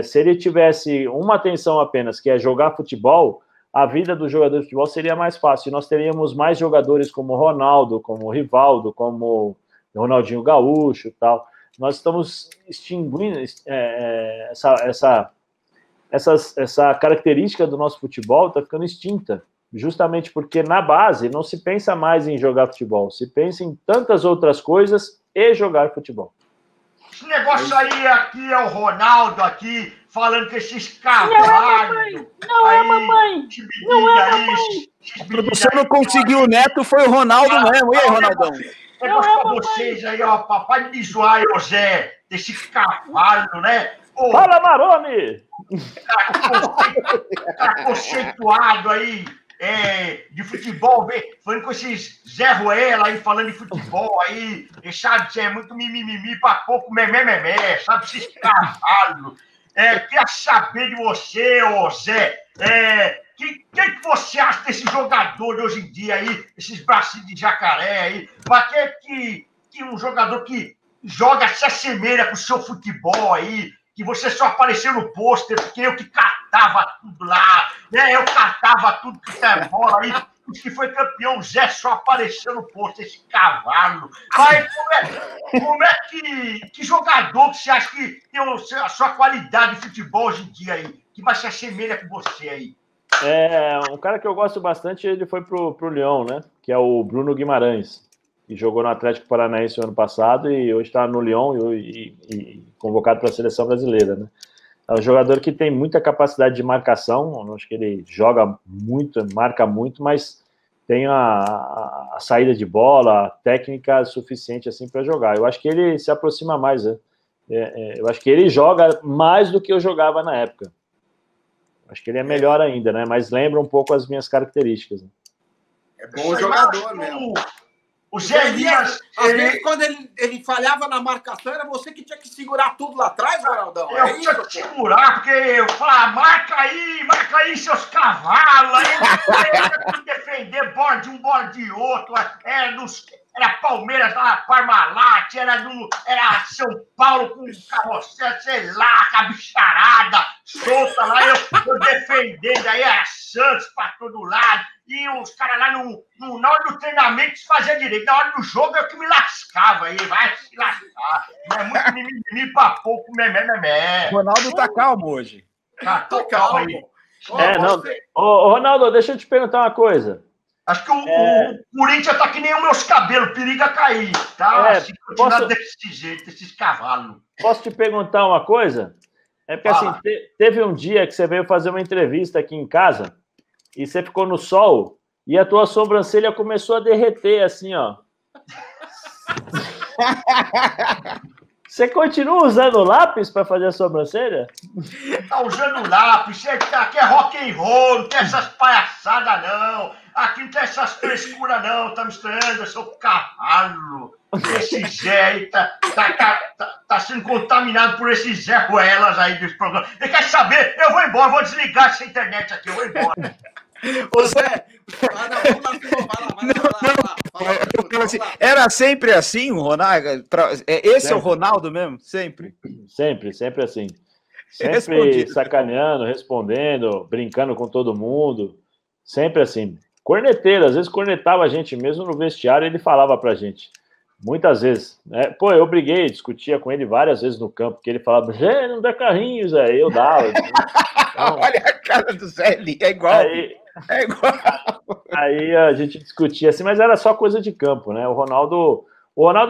Se ele tivesse uma atenção apenas, que é jogar futebol, a vida do jogador de futebol seria mais fácil. Nós teríamos mais jogadores como Ronaldo, como Rivaldo, como Ronaldinho Gaúcho e tal. Nós estamos extinguindo essa característica do nosso futebol, está ficando extinta. Justamente porque na base não se pensa mais em jogar futebol, se pensa em tantas outras coisas e jogar futebol. Esse negócio aí aqui é o Ronaldo aqui, falando que esses cavalos... Não é mamãe! Não é mamãe! A produção não conseguiu o neto, foi o Ronaldo mesmo. E aí, Ronaldão? Negócio pra vocês aí, ó, papai de zoar, ô Zé, desse cavalo, né? Pô, Fala, Marone! tá conceituado aí, de futebol, falando com esses Zé Ruela aí, falando de futebol aí, e sabe, você é muito mimimi pra pouco memé, sabe, esses cavalos. Quer saber de você, ô Zé, que você acha desse jogador de hoje em dia aí, esses bracinhos de jacaré aí, mas que um jogador que joga, se assemelha com o seu futebol aí, que você só apareceu no pôster, porque eu que catava tudo lá, né? Eu catava tudo que tem bola aí, os que foi campeão, o Zé só apareceu no pôster, esse cavalo. Mas como é que jogador que você acha que tem a sua qualidade de futebol hoje em dia aí, que mais se assemelha com você aí? Um cara que eu gosto bastante, ele foi pro Lyon, né? Que é o Bruno Guimarães, que jogou no Atlético Paranaense no ano passado e hoje está no Lyon e convocado para a seleção brasileira, né? É um jogador que tem muita capacidade de marcação, acho que ele joga muito, marca muito, mas tem a saída de bola, a técnica suficiente assim para jogar. Eu acho que ele se aproxima mais, né? Eu acho que ele joga mais do que eu jogava na época. Acho que ele é melhor ainda, né? Mas lembra um pouco as minhas características. Né? É bom jogador mesmo. O Zé Elias, às vezes, quando ele falhava na marcação, era você que tinha que segurar tudo lá atrás, Ronaldão? Eu tinha que segurar, porque eu falava, marca aí, seus cavalos, aí eu tinha que defender bola de um, bola de outro, era Palmeiras lá, Parmalat, era São Paulo com carrossel, sei lá, com a bicharada solta lá, eu defendendo, aí era Santos pra todo lado, e os caras lá na hora do treinamento se fazia direito, na hora do jogo eu que me lascava aí, vai se lascar, é muito mimimi pra pouco, memé. Ronaldo tá calmo hoje. Tô calmo aí. Não. Ô, Ronaldo, deixa eu te perguntar uma coisa. Acho que o Corinthians tá que nem os meus cabelos, periga cair, tá? Se continuar desse jeito, esses cavalos. Posso te perguntar uma coisa? É porque assim, teve um dia que você veio fazer uma entrevista aqui em casa e você ficou no sol e a tua sobrancelha começou a derreter assim, ó. Você continua usando lápis para fazer a sobrancelha? Tá usando lápis, você aqui é rock and roll, não tem essas palhaçadas não. Aqui não tem essas frescuras não, tá me estranhando, eu sou cavalo. Esse Zé aí tá sendo contaminado por esses Zé Ruelas aí dos programas. Você quer saber? Eu vou embora, vou desligar essa internet aqui, eu vou embora. Ô Zé, vamos lá. Era sempre assim o Ronaldo? Esse é o Ronaldo mesmo? Sempre? Sempre assim. Sempre sacaneando, respondendo, brincando com todo mundo. Sempre assim. Corneteiro, às vezes cornetava a gente mesmo no vestiário, ele falava pra gente. Muitas vezes. Né? Pô, eu briguei, discutia com ele várias vezes no campo, porque ele falava, Zé, não dá carrinho, Zé. Eu dava. Então, olha a cara do Zé ali, é igual. É igual. Aí a gente discutia assim, mas era só coisa de campo, né? O Ronaldo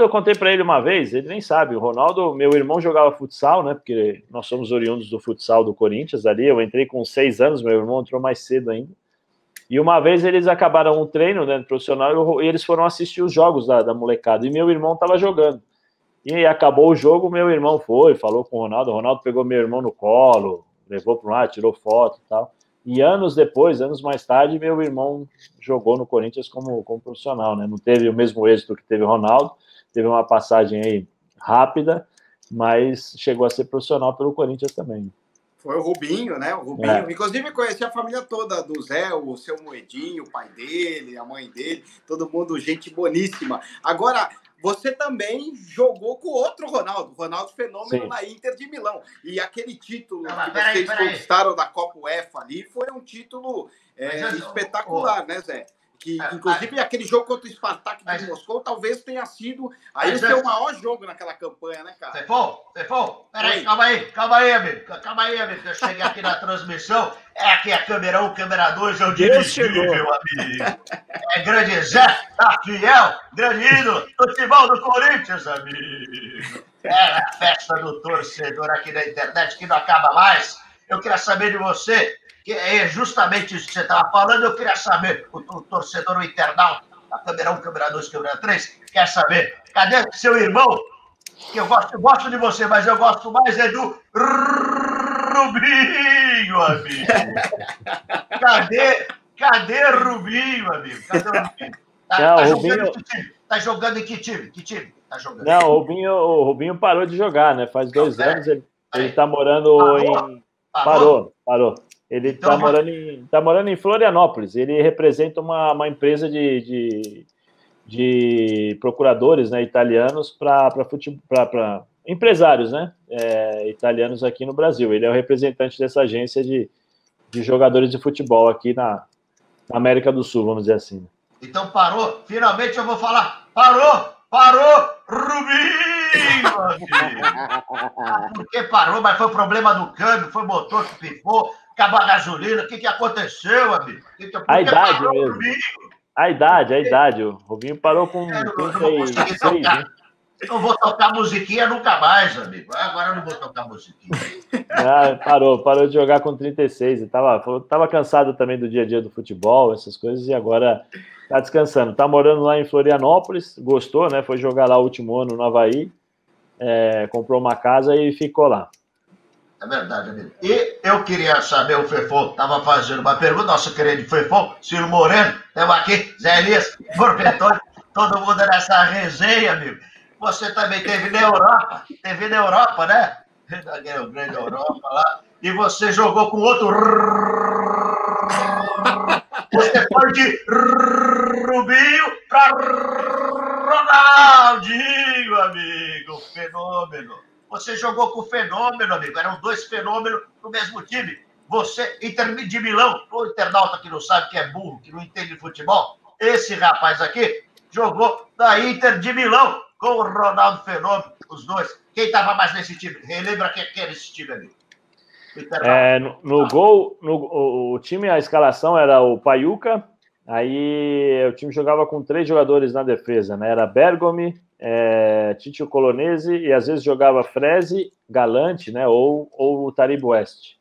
eu contei pra ele uma vez, ele nem sabe. O Ronaldo, meu irmão jogava futsal, né? Porque nós somos oriundos do futsal do Corinthians ali. Eu entrei com 6 anos, meu irmão entrou mais cedo ainda. E uma vez eles acabaram um treino, né, profissional, e eles foram assistir os jogos da molecada, e meu irmão estava jogando. E acabou o jogo, meu irmão falou com o Ronaldo pegou meu irmão no colo, levou para lá, tirou foto e tal. E anos mais tarde, meu irmão jogou no Corinthians como profissional, né? Não teve o mesmo êxito que teve o Ronaldo, teve uma passagem aí rápida, mas chegou a ser profissional pelo Corinthians também. Foi o Rubinho, né? O Rubinho. Inclusive, conheci a família toda do Zé, o seu Moedinho, o pai dele, a mãe dele, todo mundo, gente boníssima. Agora, você também jogou com outro Ronaldo Fenômeno, sim, na Inter de Milão. E aquele título que vocês conquistaram da Copa UEFA ali foi um título espetacular, né, Zé? Que, inclusive, aquele jogo contra o Spartak de Moscou talvez tenha sido aí o seu maior jogo naquela campanha, né, cara? Fefão, peraí, calma aí, amigo. Eu cheguei aqui na transmissão, aqui a câmera 1, câmera 2, eu dirigi, meu amigo. É grande Zé, tá fiel, grande ídolo, futebol do Corinthians, amigo. É a festa do torcedor aqui na internet que não acaba mais. Eu queria saber de você, que é justamente isso que você estava falando, eu queria saber, o torcedor, o internauta, a câmera 1, câmera 2, câmera 3, quer saber, cadê seu irmão? Que eu gosto de você, mas eu gosto mais é do Rubinho, amigo. Cadê Rubinho, amigo? Cadê o Rubinho? Tá jogando em que time? Que time tá jogando? Não, o Rubinho parou de jogar, né? Faz 2 anos, ele tá morando em... Parou. Ele está morando em Florianópolis. Ele representa uma empresa de procuradores, né, italianos para empresários, né, italianos aqui no Brasil. Ele é o representante dessa agência de jogadores de futebol aqui na América do Sul, vamos dizer assim. Então parou. Finalmente eu vou falar. Parou, Rubinho! Por que parou? Mas foi problema do câmbio, foi motor que pifou, acabou a gasolina. O que aconteceu, amigo? A idade mesmo. A idade. O Rubinho parou com 36, né? Não vou tocar musiquinha nunca mais, amigo. Agora eu não vou tocar musiquinha. Parou de jogar com 36. E tava cansado também do dia a dia do futebol, essas coisas, e agora tá descansando. Tá morando lá em Florianópolis, gostou, né? Foi jogar lá o último ano no Avaí, comprou uma casa e ficou lá. É verdade, amigo. E eu queria saber, o Fefo estava fazendo uma pergunta, nosso querido Fefo, Ciro Moreno, estamos aqui, Zé Elias, Borpetone, todo mundo nessa resenha, amigo. Você também teve na Europa, né? Na grande Europa lá. E você jogou com outro... Você foi de Rubinho para Ronaldinho, amigo. Fenômeno. Você jogou com o Fenômeno, amigo. Eram 2 fenômenos no mesmo time. Você, Inter de Milão, o internauta que não sabe, que é burro, que não entende futebol, esse rapaz aqui jogou na Inter de Milão com o Ronaldo Fenômeno, os 2. Quem estava mais nesse time? Relembra quem era esse time ali. No gol, o time, a escalação era o Paiuca, aí o time jogava com 3 jogadores na defesa, né? Era Bergomi, Tito Colonese e às vezes jogava Frezi, Galante, né? Ou o Taribo West.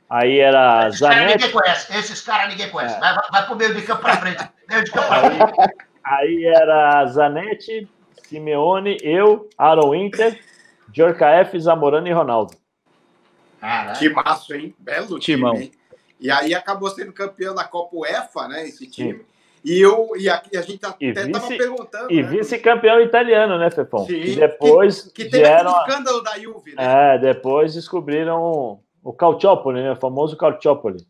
Aí era Zanetti. Esses caras ninguém conhece. Vai pro meio de campo pra frente. Aí era Zanetti, Simeone, eu, Aaron Winter, Djorkaeff, Zamorano e Ronaldo. Caraca. Que massa, hein? Belo Timão. Time, hein? E aí acabou sendo campeão da Copa UEFA, né? Esse time. Sim. E a gente até estava perguntando. E vice-campeão italiano, né, Fefão? Sim. E depois. Que teve aquele escândalo da Juve, né? Depois descobriram o Calciopoli, né? O famoso Calciopoli.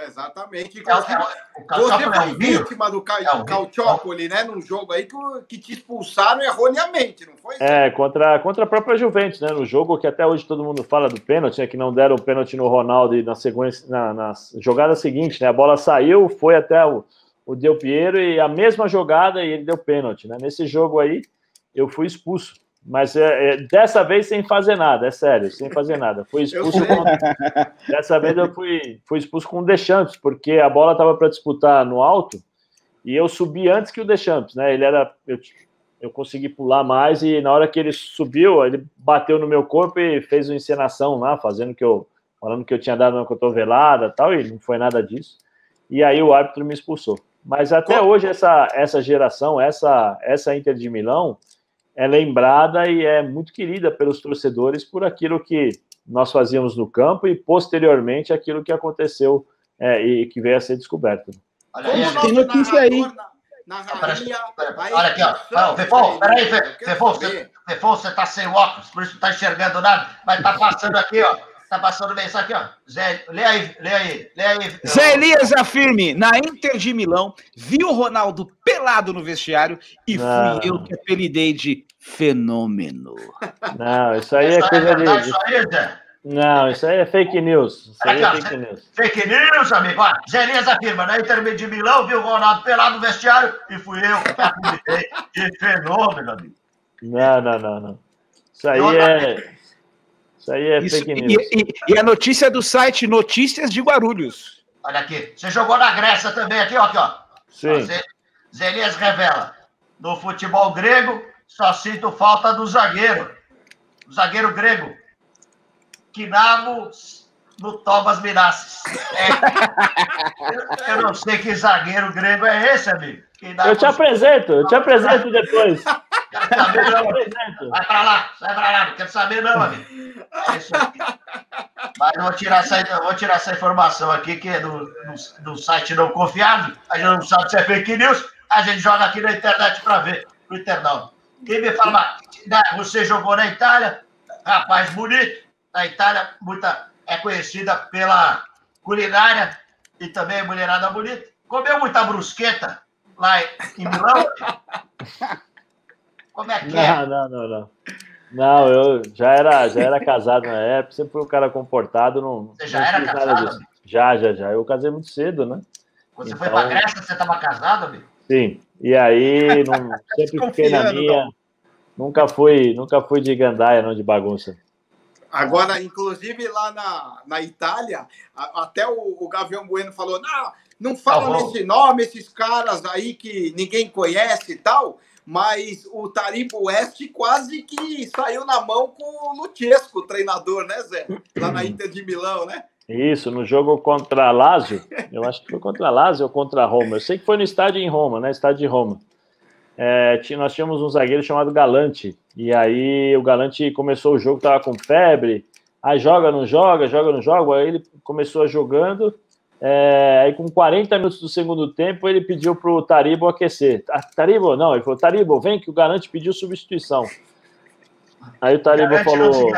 Exatamente. Você foi vítima do Calciopoli, né? Num jogo aí que te expulsaram erroneamente, não foi? Contra a própria Juventus, né? No jogo que até hoje todo mundo fala do pênalti, né? Que não deram o pênalti no Ronaldo e na sequência, na jogada seguinte, né? A bola saiu, foi até o Del Piero e a mesma jogada e ele deu pênalti, né? Nesse jogo aí, eu fui expulso. Mas dessa vez sem fazer nada, é sério, sem fazer nada. Fui expulso dessa vez eu fui expulso com o Deschamps, porque a bola estava para disputar no alto e eu subi antes que o Deschamps, né? Eu consegui pular mais e na hora que ele subiu, ele bateu no meu corpo e fez uma encenação lá, falando que eu tinha dado uma cotovelada e tal, e não foi nada disso. e aí o árbitro me expulsou. Mas até hoje essa geração, essa Inter de Milão, é lembrada e é muito querida pelos torcedores por aquilo que nós fazíamos no campo e, posteriormente, aquilo que aconteceu e que veio a ser descoberto. Olha aí, tem notícia aí. Olha aqui, ó. Fefo, peraí, Fefo, você tá sem óculos, por isso não tá enxergando nada, mas tá passando aqui, ó. Tá passando mensagem aqui, ó. Zé, lê aí. Zé Elias afirme, na Inter de Milão, viu o Ronaldo pelado no vestiário e fui eu que apelidei de fenômeno. Não, isso aí é coisa de... Isso aí, Zé? Não, isso aí é fake news. Isso aí é fake news. Fake news, amigo. Ó, Zé Elias afirma, na Inter de Milão, viu o Ronaldo pelado no vestiário e fui eu que apelidei de fenômeno, amigo. Não. Isso aí é fake news. E a notícia do site Notícias de Guarulhos. Olha aqui, você jogou na Grécia também, aqui, ó. Sim. Zé Elias revela, no futebol grego, só sinto falta do zagueiro. O zagueiro grego, Kinamo no Thomas Mirassis. Eu não sei que zagueiro grego é esse, amigo. Eu te apresento depois. Vai pra lá, não quero saber não, amigo. É isso aqui. Mas eu vou tirar essa informação aqui, que é do site não confiável. A gente não sabe se é fake news, a gente joga aqui na internet pra ver, pro internauta. Quem me fala, você jogou na Itália, rapaz bonito, na Itália é conhecida pela culinária e também mulherada bonita. Comeu muita brusqueta lá em Milão? Como é que é? Não, eu já era casado na época, sempre fui um cara comportado. Você já era casado? Já. Eu casei muito cedo, né? Quando você foi pra Grécia, você estava casado, amigo? Sim, e aí sempre fiquei na minha. Nunca fui de gandaia, não, de bagunça. Agora, inclusive, lá na Itália, até o Gavião Bueno falou, não fala nesse nome, esses caras aí que ninguém conhece e tal, mas o Taribo West quase que saiu na mão com o Luchesco, o treinador, né, Zé? Lá na Inter de Milão, né? Isso, no jogo contra a Lazio, eu acho que foi contra a Lazio ou contra a Roma, eu sei que foi no estádio em Roma, né, estádio de Roma. Nós tínhamos um zagueiro chamado Galante, e aí o Galante começou o jogo, estava com febre, aí não joga, aí ele começou jogando, aí com 40 minutos do segundo tempo ele pediu para o Taribo aquecer. Taribo, não, ele falou, Taribo, vem que o Galante pediu substituição. Aí o Taribo falou,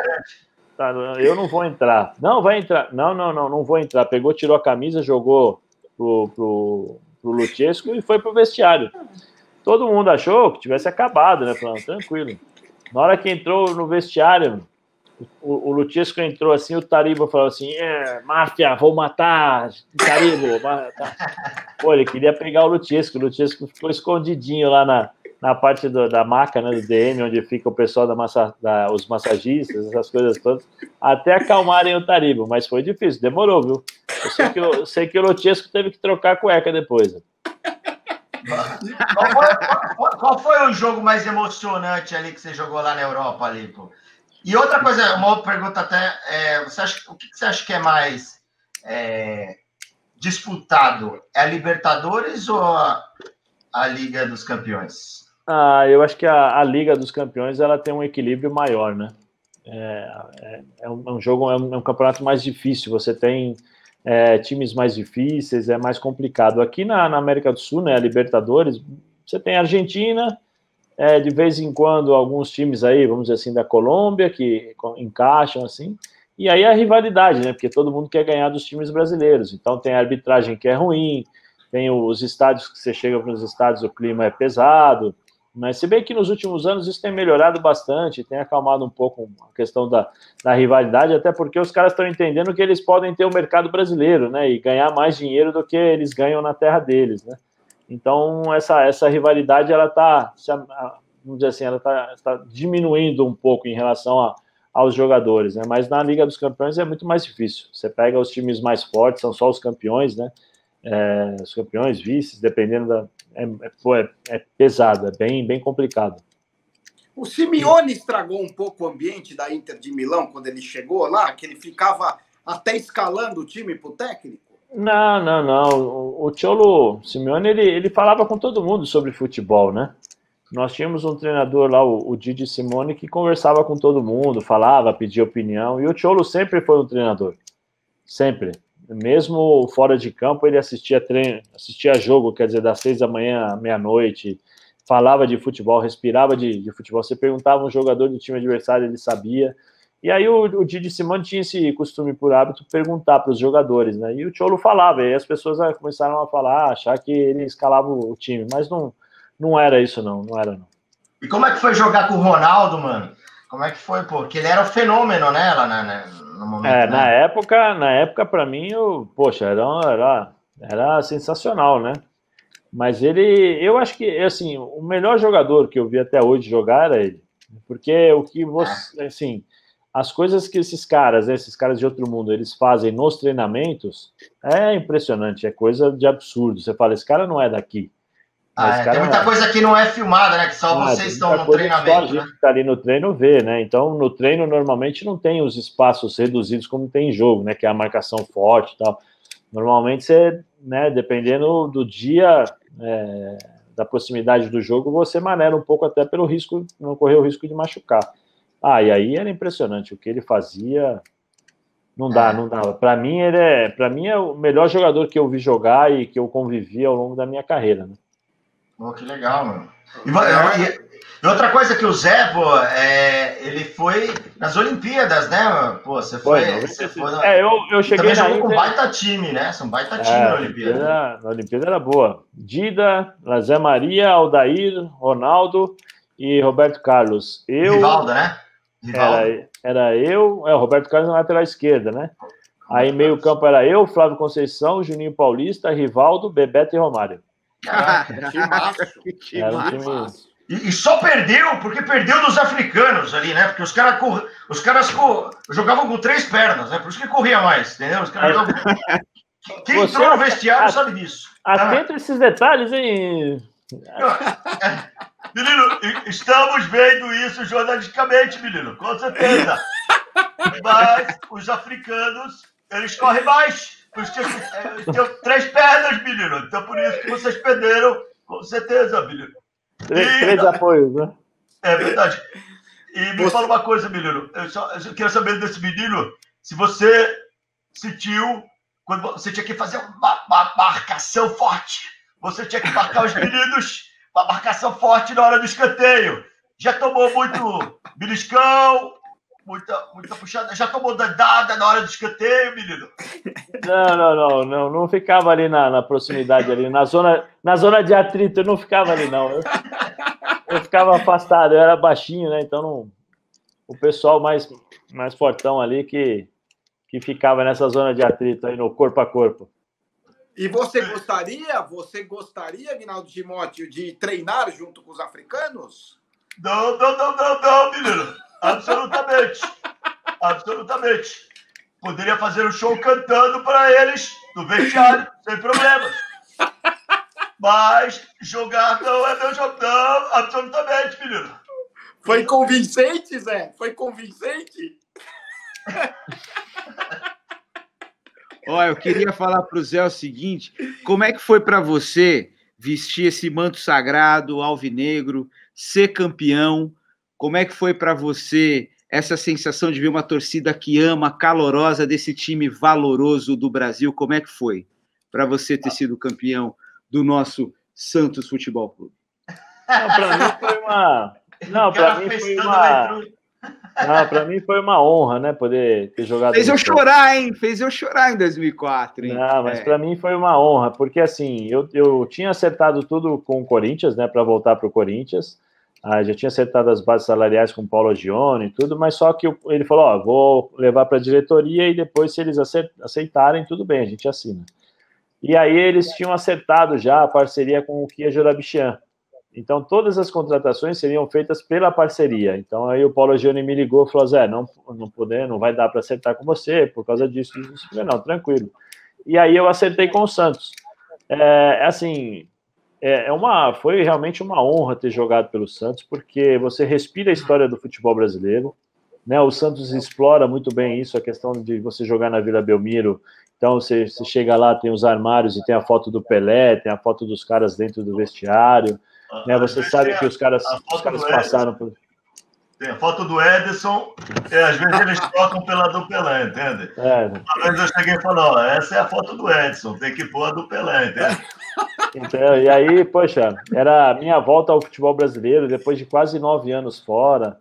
eu não vou entrar. Não, vai entrar. Não vou entrar. Pegou, tirou a camisa, jogou pro Luchesco e foi pro vestiário. Todo mundo achou que tivesse acabado, né? Falando, tranquilo. Na hora que entrou no vestiário, o Luchesco entrou assim, o Taribo falou assim, máfia, vou matar, Taribo. Pô, ele queria pegar o Luchesco ficou escondidinho lá na parte da maca, né, do DM, onde fica o pessoal os massagistas, essas coisas todas, até acalmarem o Taribo, mas foi difícil, demorou, viu? Eu sei que o Luchesco teve que trocar a cueca depois. Qual foi o jogo mais emocionante ali que você jogou lá na Europa ali, pô? E outra coisa, uma outra pergunta até, o que você acha que é mais disputado? É a Libertadores ou a Liga dos Campeões? Eu acho que a Liga dos Campeões ela tem um equilíbrio maior, né? É um campeonato mais difícil, você tem times mais difíceis, é mais complicado. Aqui na América do Sul, né, a Libertadores, você tem a Argentina, de vez em quando alguns times aí, vamos dizer assim, da Colômbia, que encaixam assim, e aí a rivalidade, né, porque todo mundo quer ganhar dos times brasileiros, então tem a arbitragem que é ruim, tem os estádios que você chega nos estádios, o clima é pesado, mas se bem que nos últimos anos isso tem melhorado bastante, tem acalmado um pouco a questão da rivalidade, até porque os caras estão entendendo que eles podem ter o mercado brasileiro, né, e ganhar mais dinheiro do que eles ganham na terra deles, né. Então essa rivalidade ela está, vamos dizer assim, ela está diminuindo um pouco em relação aos jogadores, né, mas na Liga dos Campeões é muito mais difícil. Você pega os times mais fortes, são só os campeões, né, os campeões, vices, dependendo é pesado, é bem complicado. O Simeone estragou um pouco o ambiente da Inter de Milão quando ele chegou lá, que ele ficava até escalando o time pro técnico? Não. O Cholo Simeone, ele falava com todo mundo sobre futebol, né? Nós tínhamos um treinador lá, o Didi Simone, que conversava com todo mundo, falava, pedia opinião, e o Cholo sempre foi um treinador, sempre. Mesmo fora de campo, ele assistia jogo, quer dizer, das 6 da manhã à meia-noite, falava de futebol, respirava de futebol. Você perguntava um jogador do time adversário, ele sabia. E aí o Didi Simone tinha esse costume por hábito perguntar para os jogadores, né? E o Cholo falava, e as pessoas começaram a falar, achar que ele escalava o time, mas não era isso, não era, não. E como é que foi jogar com o Ronaldo, mano? Como é que foi, pô? Porque ele era um fenômeno, né, lá no momento, né? Na época, para mim, poxa, era sensacional, né? Mas eu acho que, assim, o melhor jogador que eu vi até hoje jogar era ele. Porque o que você, assim, as coisas que esses caras de outro mundo, eles fazem nos treinamentos, é impressionante, é coisa de absurdo. Você fala, esse cara não é daqui. Tem muita coisa que não é filmada, né? Que só vocês estão no treinamento, só a gente que tá ali no treino vê, né? Então, no treino, normalmente, não tem os espaços reduzidos como tem em jogo, né? Que é a marcação forte e tal. Normalmente, você, né, dependendo do dia, da proximidade do jogo, você maneira um pouco até pelo risco, não correr o risco de machucar. E aí era impressionante. O que ele fazia, não dá. Para mim, ele é o melhor jogador que eu vi jogar e que eu convivi ao longo da minha carreira, né? Pô, que legal, mano. E outra coisa que o Zé, pô, ele foi nas Olimpíadas, né, mano? Pô, você foi eu cheguei também jogou com um baita time, né? São baita time na Olimpíada. A Olimpíada era boa. Dida, Zé Maria, Aldair, Ronaldo e Roberto Carlos. Rivaldo, né? Era eu, o Roberto Carlos na lateral esquerda, né? Aí meio campo era eu, Flávio Conceição, Juninho Paulista, Rivaldo, Bebeto e Romário. Caraca, que massa. E só perdeu porque perdeu dos africanos ali, né? Porque os caras jogavam com 3 pernas, né? Por isso que corria mais, entendeu? Os caras jogavam... Quem entrou no vestiário sabe disso. Atento a esses detalhes, hein? Menino, estamos vendo isso jornalisticamente, menino, com certeza. Mas os africanos, eles correm mais. Eles tinham 3 pernas, menino. Então, por isso que vocês perderam, com certeza, menino. 3 apoios, né? É verdade. E me fala uma coisa, menino. Eu quero saber desse menino, se você sentiu, quando você tinha que fazer uma marcação forte. Você tinha que marcar os meninos, uma marcação forte na hora do escanteio. Já tomou muito beliscão, muita puxada. Já tomou dandada na hora do escanteio, menino? Não ficava ali na proximidade, ali na zona de atrito, eu não ficava ali, não. Eu ficava afastado, eu era baixinho, né? Então o pessoal mais fortão ali que ficava nessa zona de atrito aí, no corpo a corpo. E você gostaria, Aguinaldo Timóteo, de treinar junto com os africanos? Não, menino. Absolutamente. Poderia fazer um show cantando para eles no vestiário, sem problemas. Mas jogar não é meu jogo, não. Absolutamente, menino. Foi convincente, Zé? Foi convincente? Olha, eu queria falar para o Zé o seguinte: como é que foi para você vestir esse manto sagrado, alvinegro, ser campeão? Como é que foi para você essa sensação de ver uma torcida que ama, calorosa, desse time valoroso do Brasil? Como é que foi para você ter sido campeão do nosso Santos Futebol Clube? Para mim foi uma honra, né, poder ter jogado. Fez eu chorar, hein? Fez eu chorar em 2004, hein? Não, mas para mim foi uma honra, porque assim, eu tinha acertado tudo com o Corinthians, né, para voltar para o Corinthians. Já tinha acertado as bases salariais com o Paulo Gione e tudo, mas só que ele falou, vou levar para a diretoria e depois, se eles aceitarem, tudo bem, a gente assina. E aí eles tinham acertado já a parceria com o Kia Jorabichian. Então, todas as contratações seriam feitas pela parceria. Então, aí o Paulo Gione me ligou e falou, Zé, não vai dar para acertar com você por causa disso. Eu falei, não, tranquilo. E aí eu acertei com o Santos. Foi realmente uma honra ter jogado pelo Santos, porque você respira a história do futebol brasileiro, né? O Santos explora muito bem isso, a questão de você jogar na Vila Belmiro Então, você chega lá, tem os armários e tem a foto do Pelé, tem a foto dos caras dentro do vestiário, né? Você sabe que os caras passaram por... Tem a foto do Edson, e às vezes eles trocam pela do Pelé, entende? Uma vez eu cheguei e falei, essa é a foto do Edson, tem que pôr a do Pelé, entende? Então, e aí, poxa, era a minha volta ao futebol brasileiro, depois de quase 9 anos fora,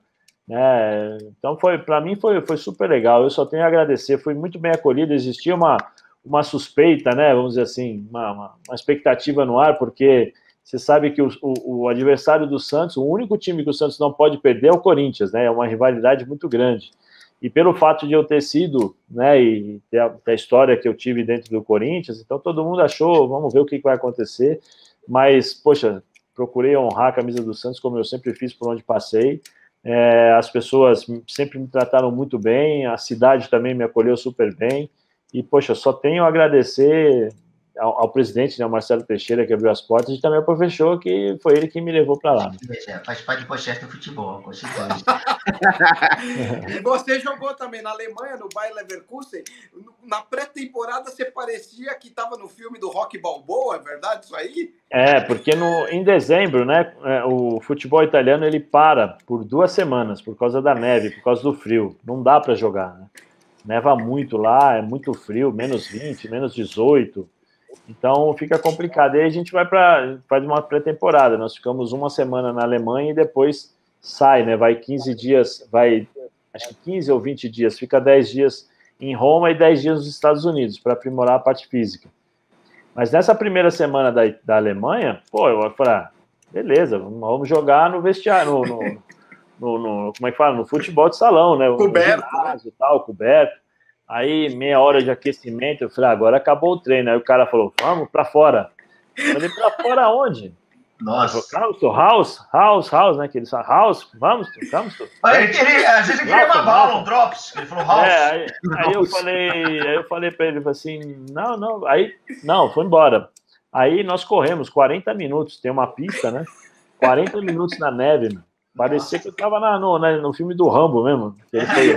né? Então, para mim, foi super legal. Eu só tenho a agradecer, fui muito bem acolhido. Existia uma suspeita, né? Vamos dizer assim, uma expectativa no ar, porque você sabe que o adversário do Santos, o único time que o Santos não pode perder é o Corinthians, né? É uma rivalidade muito grande. E pelo fato de eu ter sido, né, e ter a história que eu tive dentro do Corinthians, então todo mundo achou, vamos ver o que vai acontecer. Mas, poxa, procurei honrar a camisa do Santos, como eu sempre fiz por onde passei. As pessoas sempre me trataram muito bem, a cidade também me acolheu super bem. E, poxa, só tenho a agradecer ao presidente, né, o Marcelo Teixeira, que abriu as portas, e também ao professor, que foi ele que me levou para lá. Faz parte do processo do futebol, com certeza. E você jogou também na Alemanha, no Bayer Leverkusen. Na pré-temporada você parecia que estava no filme do Rocky Balboa, é verdade isso aí? Porque em dezembro, né, o futebol italiano ele para por 2 semanas, por causa da neve, por causa do frio. Não dá para jogar, né? Neva muito lá, é muito frio, menos 20, menos 18. Então fica complicado. E aí a gente faz uma pré-temporada. Nós ficamos 1 semana na Alemanha e depois sai, né? Vai 15 dias, acho que 15 ou 20 dias, fica 10 dias em Roma e 10 dias nos Estados Unidos para aprimorar a parte física. Mas nessa primeira semana da Alemanha, eu falei, beleza, vamos jogar no vestiário, como é que fala? No futebol de salão, né? Coberto. E tal, coberto. Aí, meia hora de aquecimento, eu falei, agora acabou o treino. Aí o cara falou, vamos pra fora. Eu falei, pra fora onde? Nossa. House, né? Que eles falam, House, vamos. Às vezes ele queria uma bala, um drops. Ele falou House. Aí eu falei pra ele, assim, não. Aí, não, foi embora. Aí nós corremos 40 minutos, tem uma pista, né? 40 minutos na neve, mano. Parecia que eu tava no filme do Rambo mesmo.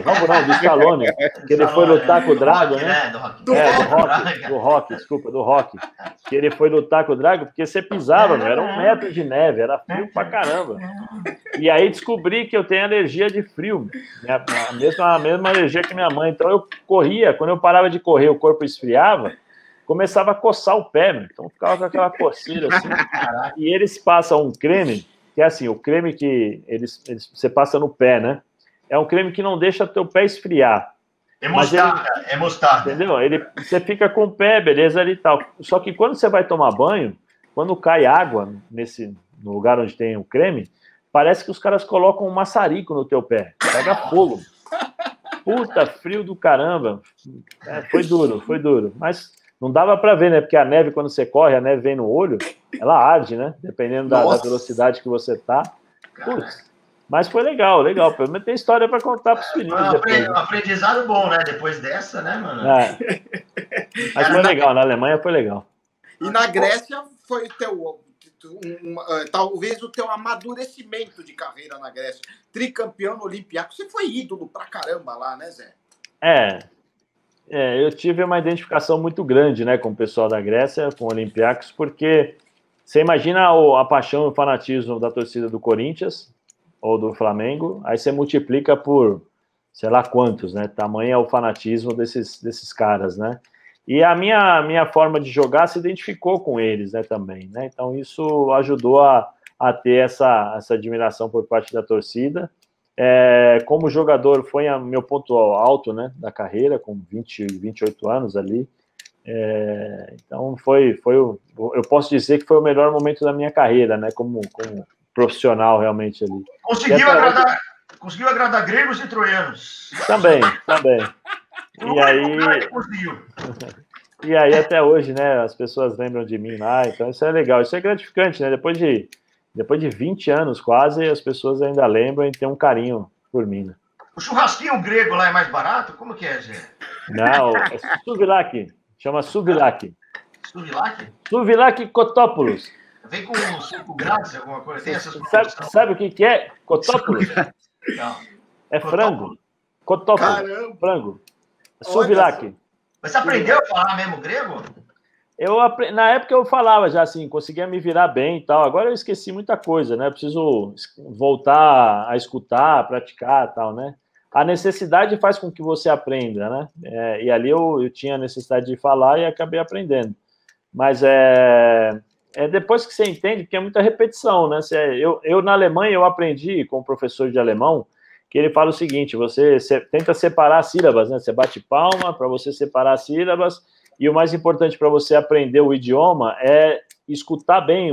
Rambo não, do Stallone. Que ele foi lutar com o Drago, né? Do Rock. Que ele foi lutar com o Drago, porque você pisava, era 1 metro de neve, era frio pra caramba. E aí descobri que eu tenho alergia de frio. A mesma alergia que minha mãe. Então eu corria, quando eu parava de correr, o corpo esfriava, começava a coçar o pé, meu. Então ficava com aquela coceira assim. E eles passam um creme, que é assim, o creme que você passa no pé, né? É um creme que não deixa teu pé esfriar. É mostarda. Entendeu? Você fica com o pé, beleza, ali e tal. Só que quando você vai tomar banho, quando cai água no lugar onde tem o creme, parece que os caras colocam um maçarico no teu pé. Pega fogo. Puta, frio do caramba. Foi duro. Mas não dava para ver, né? Porque a neve, quando você corre, a neve vem no olho, ela arde, né? Dependendo da velocidade que você tá. Putz, mas foi legal. Pelo menos tem história para contar para os filhinhos. Um aprendizado bom, né? Depois dessa, né, mano? Mas foi legal, na Alemanha foi legal. E na Grécia foi talvez o teu amadurecimento de carreira na Grécia. Tricampeão no Olympiacos. Você foi ídolo pra caramba lá, né, Zé? Eu tive uma identificação muito grande, né, com o pessoal da Grécia, com o Olympiacos, porque você imagina a paixão e o fanatismo da torcida do Corinthians ou do Flamengo, aí você multiplica por sei lá quantos, né? Tamanho é o fanatismo desses caras, né? E a minha forma de jogar se identificou com eles, né, também, né? Então isso ajudou a ter essa admiração por parte da torcida. Como jogador foi meu ponto alto, né, da carreira, com 28 anos ali. Então eu posso dizer que foi o melhor momento da minha carreira, né, como profissional realmente ali. Conseguiu agradar gregos e troianos. Também. E aí até hoje, né, as pessoas lembram de mim lá, então isso é legal, isso é gratificante, né, depois de 20 anos quase, as pessoas ainda lembram e têm um carinho por mim. Né? O churrasquinho grego lá é mais barato? Como que é, Zé? Não, é Suvilaki. Chama Suvilaki. Suvilaki? Cotópolis. Vem com 5 graus, alguma coisa? Tem essas sabe o que é Cotópolis? Não. É frango. Cotópolis. Frango. Suvilaki. Mas você aprendeu a falar mesmo grego? Na época eu falava já assim, conseguia me virar bem e tal. Agora eu esqueci muita coisa, né? Eu preciso voltar a escutar, a praticar e tal, né? A necessidade faz com que você aprenda, né? E ali eu tinha a necessidade de falar e acabei aprendendo. Mas depois que você entende, porque é muita repetição, né? Eu na Alemanha eu aprendi com um professor de alemão que ele fala o seguinte: você tenta separar as sílabas, né? Você bate palma para você separar as sílabas. E o mais importante para você aprender o idioma é escutar bem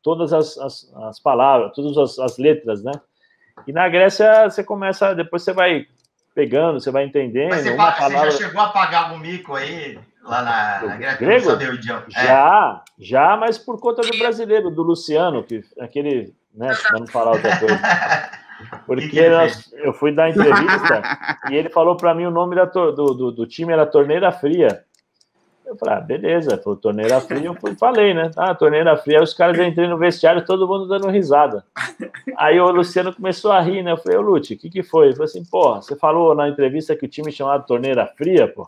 todas as palavras, todas as letras, né? E na Grécia você começa, depois você vai pegando, você vai entendendo. Mas você já chegou a pagar algum mico aí, lá na Grécia, grego? não saber o idioma? Já, mas por conta do brasileiro, do Luciano, aquele, né, para não falar outra coisa. Porque eu fui dar entrevista e ele falou para mim o nome do time era Torneira Fria. Eu falei, beleza, foi Torneira Fria, eu falei, né? Torneira Fria, aí os caras entrei no vestiário, todo mundo dando risada. Aí o Luciano começou a rir, né? Eu falei, ô Lute, o que foi? Ele falou assim, porra, você falou na entrevista que o time chamado Torneira Fria, pô?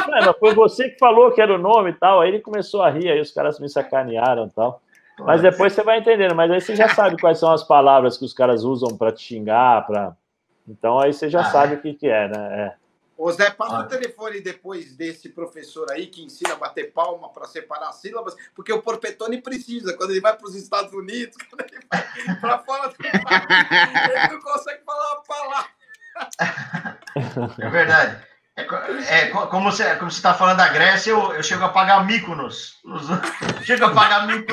Mas foi você que falou que era o nome e tal. Aí ele começou a rir, aí os caras me sacanearam e tal. Mas depois você vai entendendo, mas aí você já sabe quais são as palavras que os caras usam para te xingar, então aí você já sabe o que é, né? Ô Zé, passa o telefone depois desse professor aí que ensina a bater palma para separar as sílabas, porque o Porpetone precisa. Quando ele vai para os Estados Unidos, quando ele vai para fora do país, ele não consegue falar uma palavra. É verdade. Como você está falando da Grécia, eu chego a pagar mico chego a pagar mico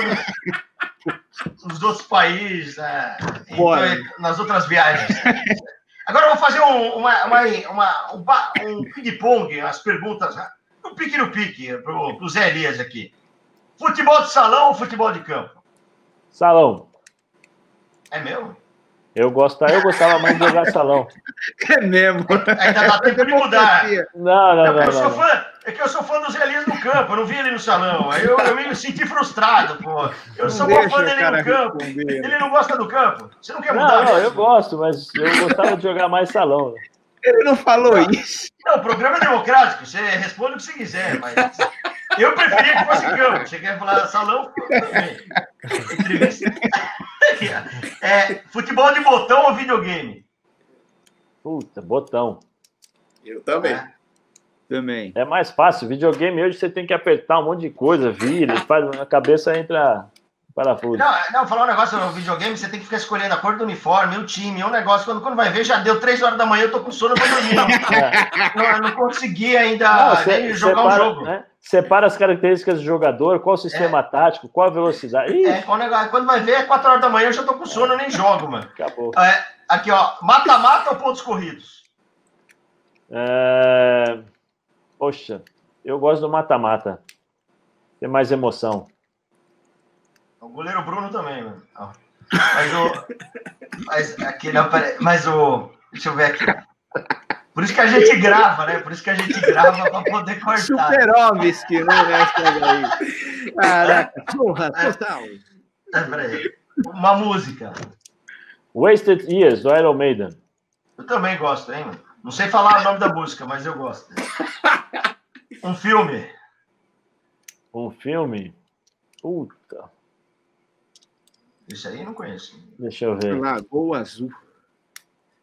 nos outros países, nas outras viagens. Agora eu vou fazer um ping-pong, as perguntas, um pique no pique, para o Zé Elias aqui. Futebol de salão ou futebol de campo? Salão. É mesmo? Eu gostava mais de jogar salão. É mesmo. Ainda dá tempo de mudar. Não. É que eu sou fã do Zé Elias no campo, eu não vi ele no salão. Aí eu me senti frustrado, pô. Eu sou fã dele no campo. Ele não gosta do campo. Você não quer mudar? Não, eu gosto, mas eu gostava de jogar mais salão. Ele não falou isso. Não, o programa é democrático. Você responde o que você quiser, mas eu preferia que fosse campo. Você quer falar salão? Entrevista. Futebol de botão ou videogame? Puta, botão. Eu também. Também. É mais fácil. Videogame hoje você tem que apertar um monte de coisa, vira, a cabeça entra parafuso. Não, falar um negócio no videogame, você tem que ficar escolhendo a cor do uniforme, o time, um negócio. Quando vai ver, já deu 3 horas da manhã, eu tô com sono, eu vou dormir. Eu não consegui ainda nem jogar um jogo. Né? Separa as características do jogador, qual o sistema tático, qual a velocidade. Quando vai ver, é 4 horas da manhã, eu já tô com sono, eu nem jogo, mano. Acabou. Aqui, ó, mata-mata ou pontos corridos? Poxa, eu gosto do mata-mata. Tem mais emoção. O goleiro Bruno também, mano. Deixa eu ver aqui. Por isso que a gente grava, né? Por isso que a gente grava pra poder cortar. Super-Ovski, né? Aí. Caraca, porra, total. Peraí. Uma música. Wasted Years, do Iron Maiden. Eu também gosto, hein, mano? Não sei falar o nome da música, mas eu gosto. Um filme. Um filme? Puta. Esse aí eu não conheço. Deixa eu ver. Lagoa Azul.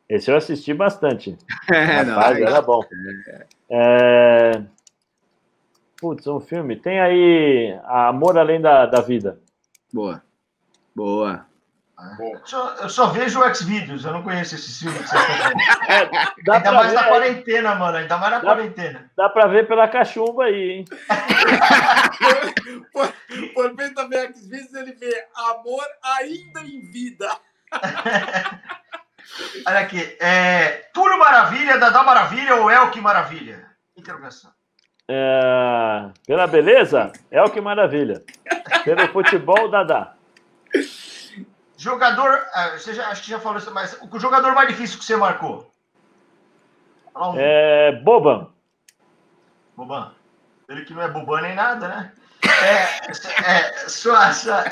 Esse eu assisti bastante. Rapaz, era bom. Putz, um filme. Tem aí Amor Além da Vida. Boa. Eu só vejo o Xvideos, eu não conheço esse filme que você está vendo. Ainda mais na quarentena, mano. Ainda mais na quarentena. Dá pra ver pela cachumba aí, hein? Por bem também, Xvideos, ele vê Amor Ainda em Vida. Olha aqui. Túlio Maravilha, Dadá Maravilha ou Elke Maravilha? Interrogação. Pela beleza, Elke Maravilha. Pelo futebol, Dadá. Jogador, acho que já falou isso, mas o jogador mais difícil que você marcou? Boban. Boban. Ele que não é Boban nem nada, né?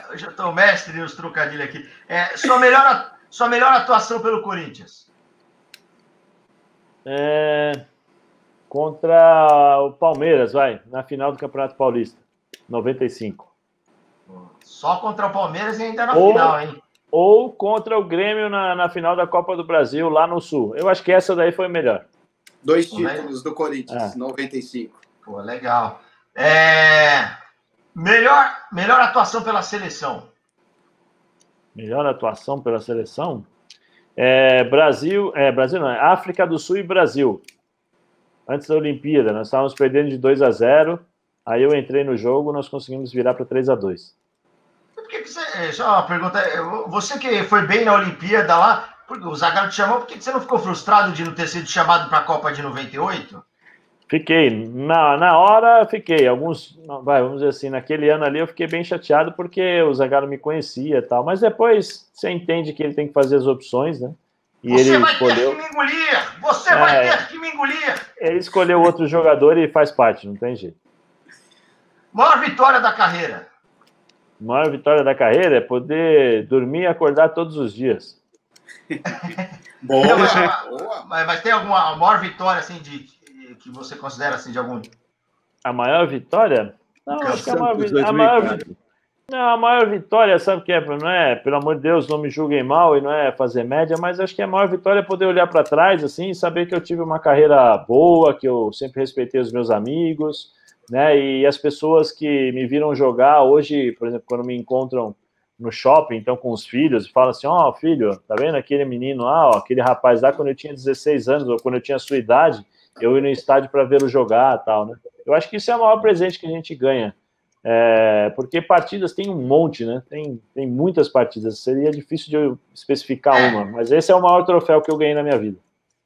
Eu já estou mestre nos trocadilhos aqui. Sua melhor atuação pelo Corinthians? Contra o Palmeiras, na final do Campeonato Paulista, 95. Só contra o Palmeiras e ainda na final, hein? Ou contra o Grêmio na final da Copa do Brasil, lá no Sul. Eu acho que essa daí foi melhor. 2 títulos do Corinthians, 95. Pô, legal. Melhor atuação pela seleção. Melhor atuação pela seleção? Brasil não, África do Sul e Brasil. Antes da Olimpíada, nós estávamos perdendo de 2-0, aí eu entrei no jogo, nós conseguimos virar para 3-2. Por que você... Só uma pergunta, você que foi bem na Olimpíada lá, o Zagallo te chamou, por que você não ficou frustrado de não ter sido chamado para a Copa de 98? Fiquei, na hora fiquei, vamos dizer assim, naquele ano ali eu fiquei bem chateado porque o Zagallo me conhecia e tal, mas depois você entende que ele tem que fazer as opções, né? E você ele vai escolheu... ter que me engolir! Você vai ter que me engolir! Ele escolheu outro jogador e faz parte, não tem jeito. Maior vitória da carreira? A maior vitória da carreira é poder dormir e acordar todos os dias. Boa! Mas tem alguma maior vitória, assim, que você considera, assim, de algum... A maior vitória? Não, acho que a maior vitória, sabe o que é? Não é, pelo amor de Deus, não me julguem mal e não é fazer média, mas acho que a maior vitória é poder olhar para trás, assim, e saber que eu tive uma carreira boa, que eu sempre respeitei os meus amigos, né, e as pessoas que me viram jogar hoje, por exemplo, quando me encontram no shopping, então com os filhos, e falam assim, filho, tá vendo aquele menino lá, aquele rapaz lá, quando eu tinha 16 anos, ou quando eu tinha a sua idade, eu ia no estádio para vê-lo jogar e tal, né? Eu acho que isso é o maior presente que a gente ganha, porque partidas tem um monte, né? Tem muitas partidas, seria difícil de eu especificar uma, mas esse é o maior troféu que eu ganhei na minha vida.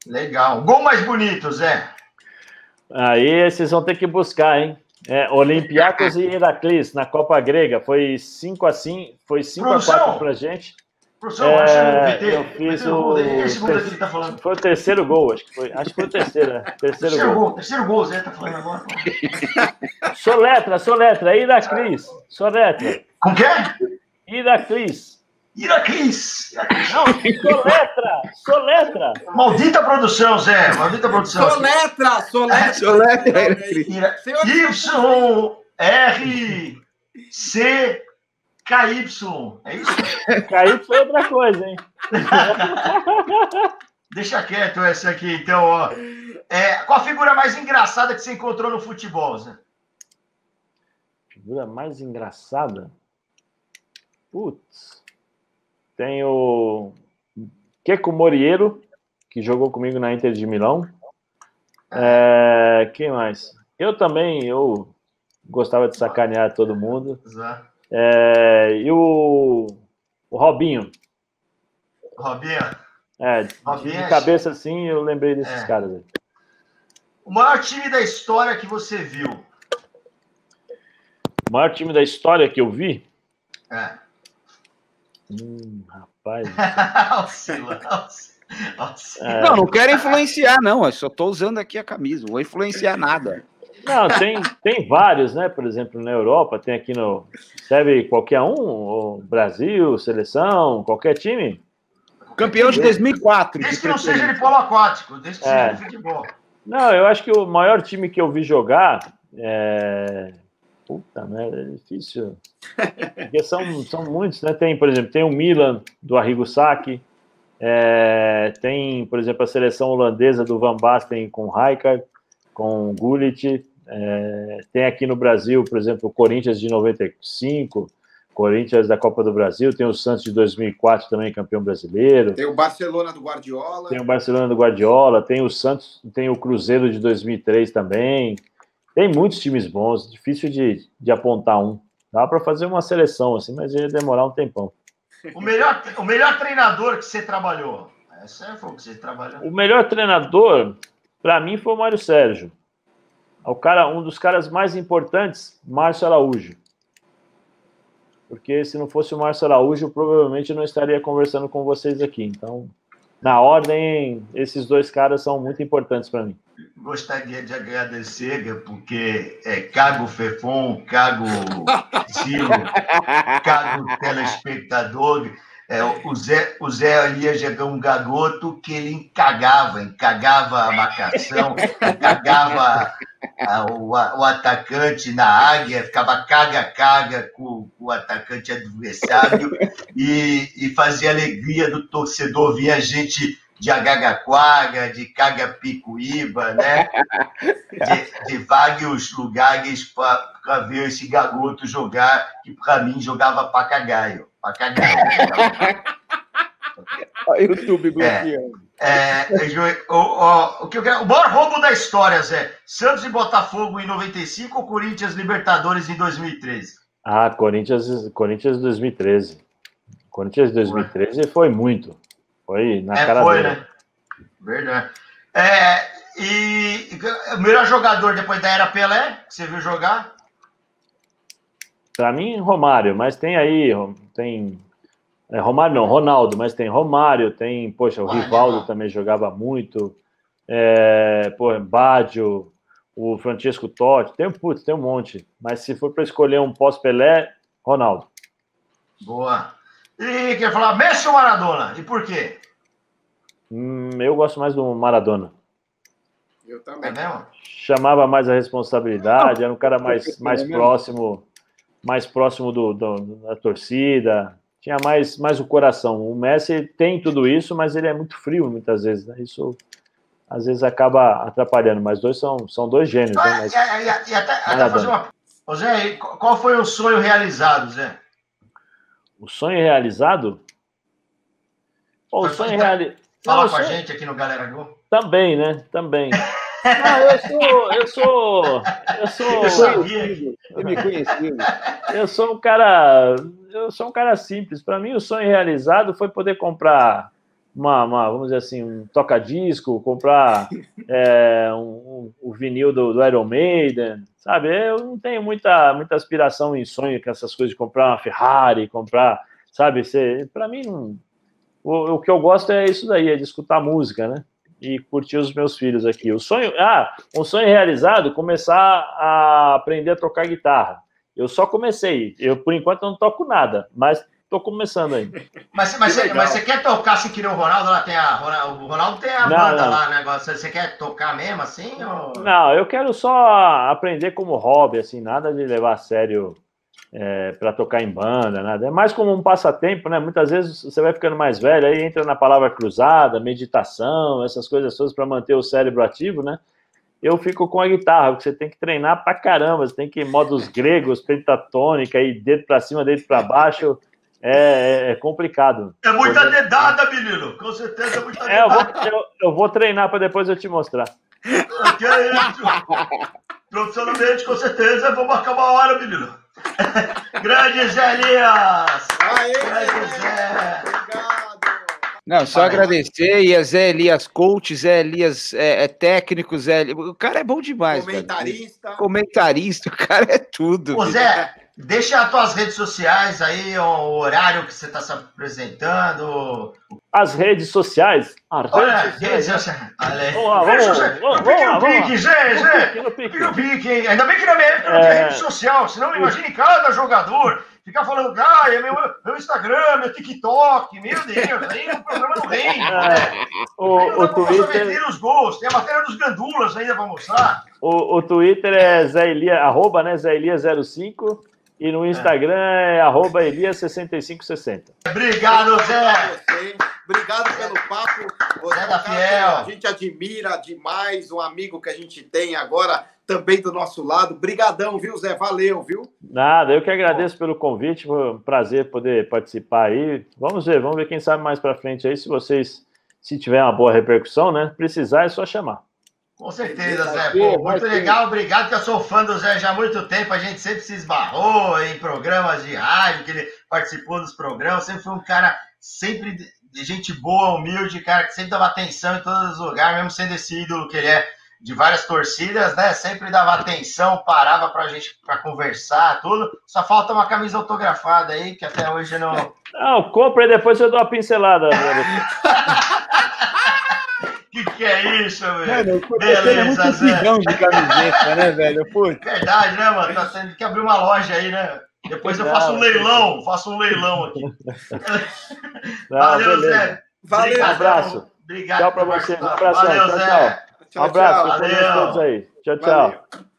Legal. Gol mais bonito, Zé? Aí vocês vão ter que buscar, hein? Olympiacos e Heracles na Copa Grega, foi 5-4 pra gente. Professor, acha no VT? Eu fiz esse gol que ele tá falando. Foi o terceiro gol, acho que foi o terceiro, né? Terceiro gol, Zé tá falando agora. Soletra, Heracles, soletra. Com quê? Heracles. Não, soletra. Maldita produção, Zé, maldita produção. Soletra. Y-R-C-K-Y, é isso? KY é outra coisa, hein? Deixa quieto essa aqui, então, ó. Qual a figura mais engraçada que você encontrou no futebol, Zé? Figura mais engraçada? Putz. Tem o Keco Moriero, que jogou comigo na Inter de Milão. Quem mais? Eu gostava de sacanear todo mundo. E o Robinho. De cabeça assim, eu lembrei desses caras aí. O maior time da história que você viu? O maior time da história que eu vi? Rapaz. Não quero influenciar, não. Eu só estou usando aqui a camisa. Não vou influenciar nada. Não, tem vários, né? Por exemplo, na Europa, tem aqui serve qualquer um, Brasil, seleção, qualquer time. Campeão de 2004. Desde que não seja de polo aquático, desde que seja de futebol. Não, eu acho que o maior time que eu vi jogar Puta merda, é difícil. Porque são muitos, né? Por exemplo, tem o Milan, do Arrigo Sacchi, tem, por exemplo, a seleção holandesa do Van Basten com Rijkaard, com Gullit, tem aqui no Brasil, por exemplo, o Corinthians de 95, Corinthians da Copa do Brasil, tem o Santos de 2004 também, campeão brasileiro. Tem o Barcelona do Guardiola. Tem o Santos, tem o Cruzeiro de 2003 também. Tem muitos times bons, difícil de apontar um. Dá para fazer uma seleção, assim, mas ia demorar um tempão. O melhor treinador que você trabalhou? Essa foi o que você trabalhou. O melhor treinador, para mim, foi o Mário Sérgio. Um dos caras mais importantes, Márcio Araújo. Porque se não fosse o Márcio Araújo, provavelmente eu não estaria conversando com vocês aqui. Então, na ordem, esses dois caras são muito importantes para mim. Gostaria de agradecer, porque cago Fefon, cago Ciro, cago telespectador. O Zé ali ia jogar um garoto que ele encagava a marcação, encagava o atacante na águia, ficava caga-caga com o atacante adversário e fazia alegria do torcedor ver a gente de Agagaquara, de Cagapicuíba, né? De vários lugares para ver esse garoto jogar, que para mim jogava papagaio. YouTube bloqueando. O maior roubo da história, Zé. Santos e Botafogo em 95 ou Corinthians Libertadores em 2013? Corinthians 2013. Corinthians 2013 foi muito. Foi na cara foi, dele. Né? Verdade. E o melhor jogador depois da era Pelé, que você viu jogar? Para mim, Romário, mas tem aí, Romário não, Ronaldo, mas tem Romário, tem, poxa, o Rivaldo também jogava muito, Baggio, o Francesco Totti, tem um monte, mas se for para escolher um pós-Pelé, Ronaldo. Boa. E quer falar Messi ou Maradona? E por quê? Eu gosto mais do Maradona. Eu também. É mesmo? Chamava mais a responsabilidade, era um cara mais próximo da torcida, tinha mais o coração. O Messi tem tudo isso, mas ele é muito frio muitas vezes, né? Isso às vezes acaba atrapalhando, mas são dois gênios, né? Mas... E até fazer uma... Ô Zé, qual foi o sonho realizado, Zé? O sonho realizado? O sonho realizado... Fala com a gente aqui no Galera Gol. Também, né? Também. Não, eu sou um cara simples. Para mim, o sonho realizado foi poder comprar vamos dizer assim, um toca-disco, comprar o vinil do Iron Maiden, sabe? Eu não tenho muita aspiração em sonho com essas coisas de comprar uma Ferrari, sabe? Para mim, o que eu gosto é isso daí, é de escutar música, né? E curtir os meus filhos aqui. Um sonho realizado, começar a aprender a tocar guitarra. Eu só comecei. Por enquanto, não toco nada, mas estou começando ainda. Mas você quer tocar se querer o Ronaldo? O Ronaldo tem a banda lá, né? Você quer tocar mesmo assim? Ou... Não, eu quero só aprender como hobby, assim, nada de levar a sério para tocar em banda, nada. É mais como um passatempo, né? Muitas vezes você vai ficando mais velho, aí entra na palavra cruzada, meditação, essas coisas todas para manter o cérebro ativo, né? Eu fico com a guitarra, porque você tem que treinar pra caramba, você tem que ir modos gregos, pentatônica, aí dedo pra cima, dedo pra baixo, é complicado. É muita dedada, menino, com certeza é muita dedada. Eu vou treinar para depois eu te mostrar. Que é isso? Profissionalmente, com certeza, vou marcar uma hora, menino. Grande Zé Elias! Grande Zé! Obrigado! Não, só agradecer, e Zé Elias coach, Zé Elias técnico, o cara é bom demais. Comentarista, o cara é tudo. Ô Zé, deixa as tuas redes sociais aí, o horário que você está se apresentando. As redes sociais? Redes sociais. Vamos pique, Zé. Pique, hein? Ainda bem que na minha época não tinha rede social, senão imagine cada jogador ficar falando, é meu Instagram, meu TikTok, meu Deus, aí o programa não rende. O Twitter... Meter os gols, tem a matéria dos gandulas ainda para mostrar. O Twitter é Zé Elias, Zé Elias05, e no Instagram é @Elias6560. Obrigado, Zé. Obrigado pelo papo. Zé da Fiel. A gente admira demais um amigo que a gente tem agora também do nosso lado. Brigadão, viu, Zé? Valeu, viu? Nada, eu que agradeço pelo convite. Foi um prazer poder participar aí. Vamos ver quem sabe mais para frente aí, se tiver uma boa repercussão, né? Precisar é só chamar. Com certeza, Zé. Pô, muito legal, obrigado, que eu sou fã do Zé já há muito tempo. A gente sempre se esbarrou em programas de rádio, que ele participou dos programas. Sempre foi um cara sempre de gente boa, humilde, cara, que sempre dava atenção em todos os lugares, mesmo sendo esse ídolo que ele é de várias torcidas, né? Sempre dava atenção, parava pra gente pra conversar, tudo. Só falta uma camisa autografada aí, que até hoje não... Não, compra e depois eu dou uma pincelada. Que é isso, velho? Beleza, Zé. De camiseta, né, velho? Putz. Verdade, né, mano? Tá tendo que abrir uma loja aí, né? Depois eu faço um leilão aqui. Valeu, Zé. Valeu. Um abraço. Obrigado. Tchau para vocês. Um abração. Valeu, Tchau, Zé. tchau. Um abraço. Valeu. Fiquem todos aí. Tchau, tchau. Valeu.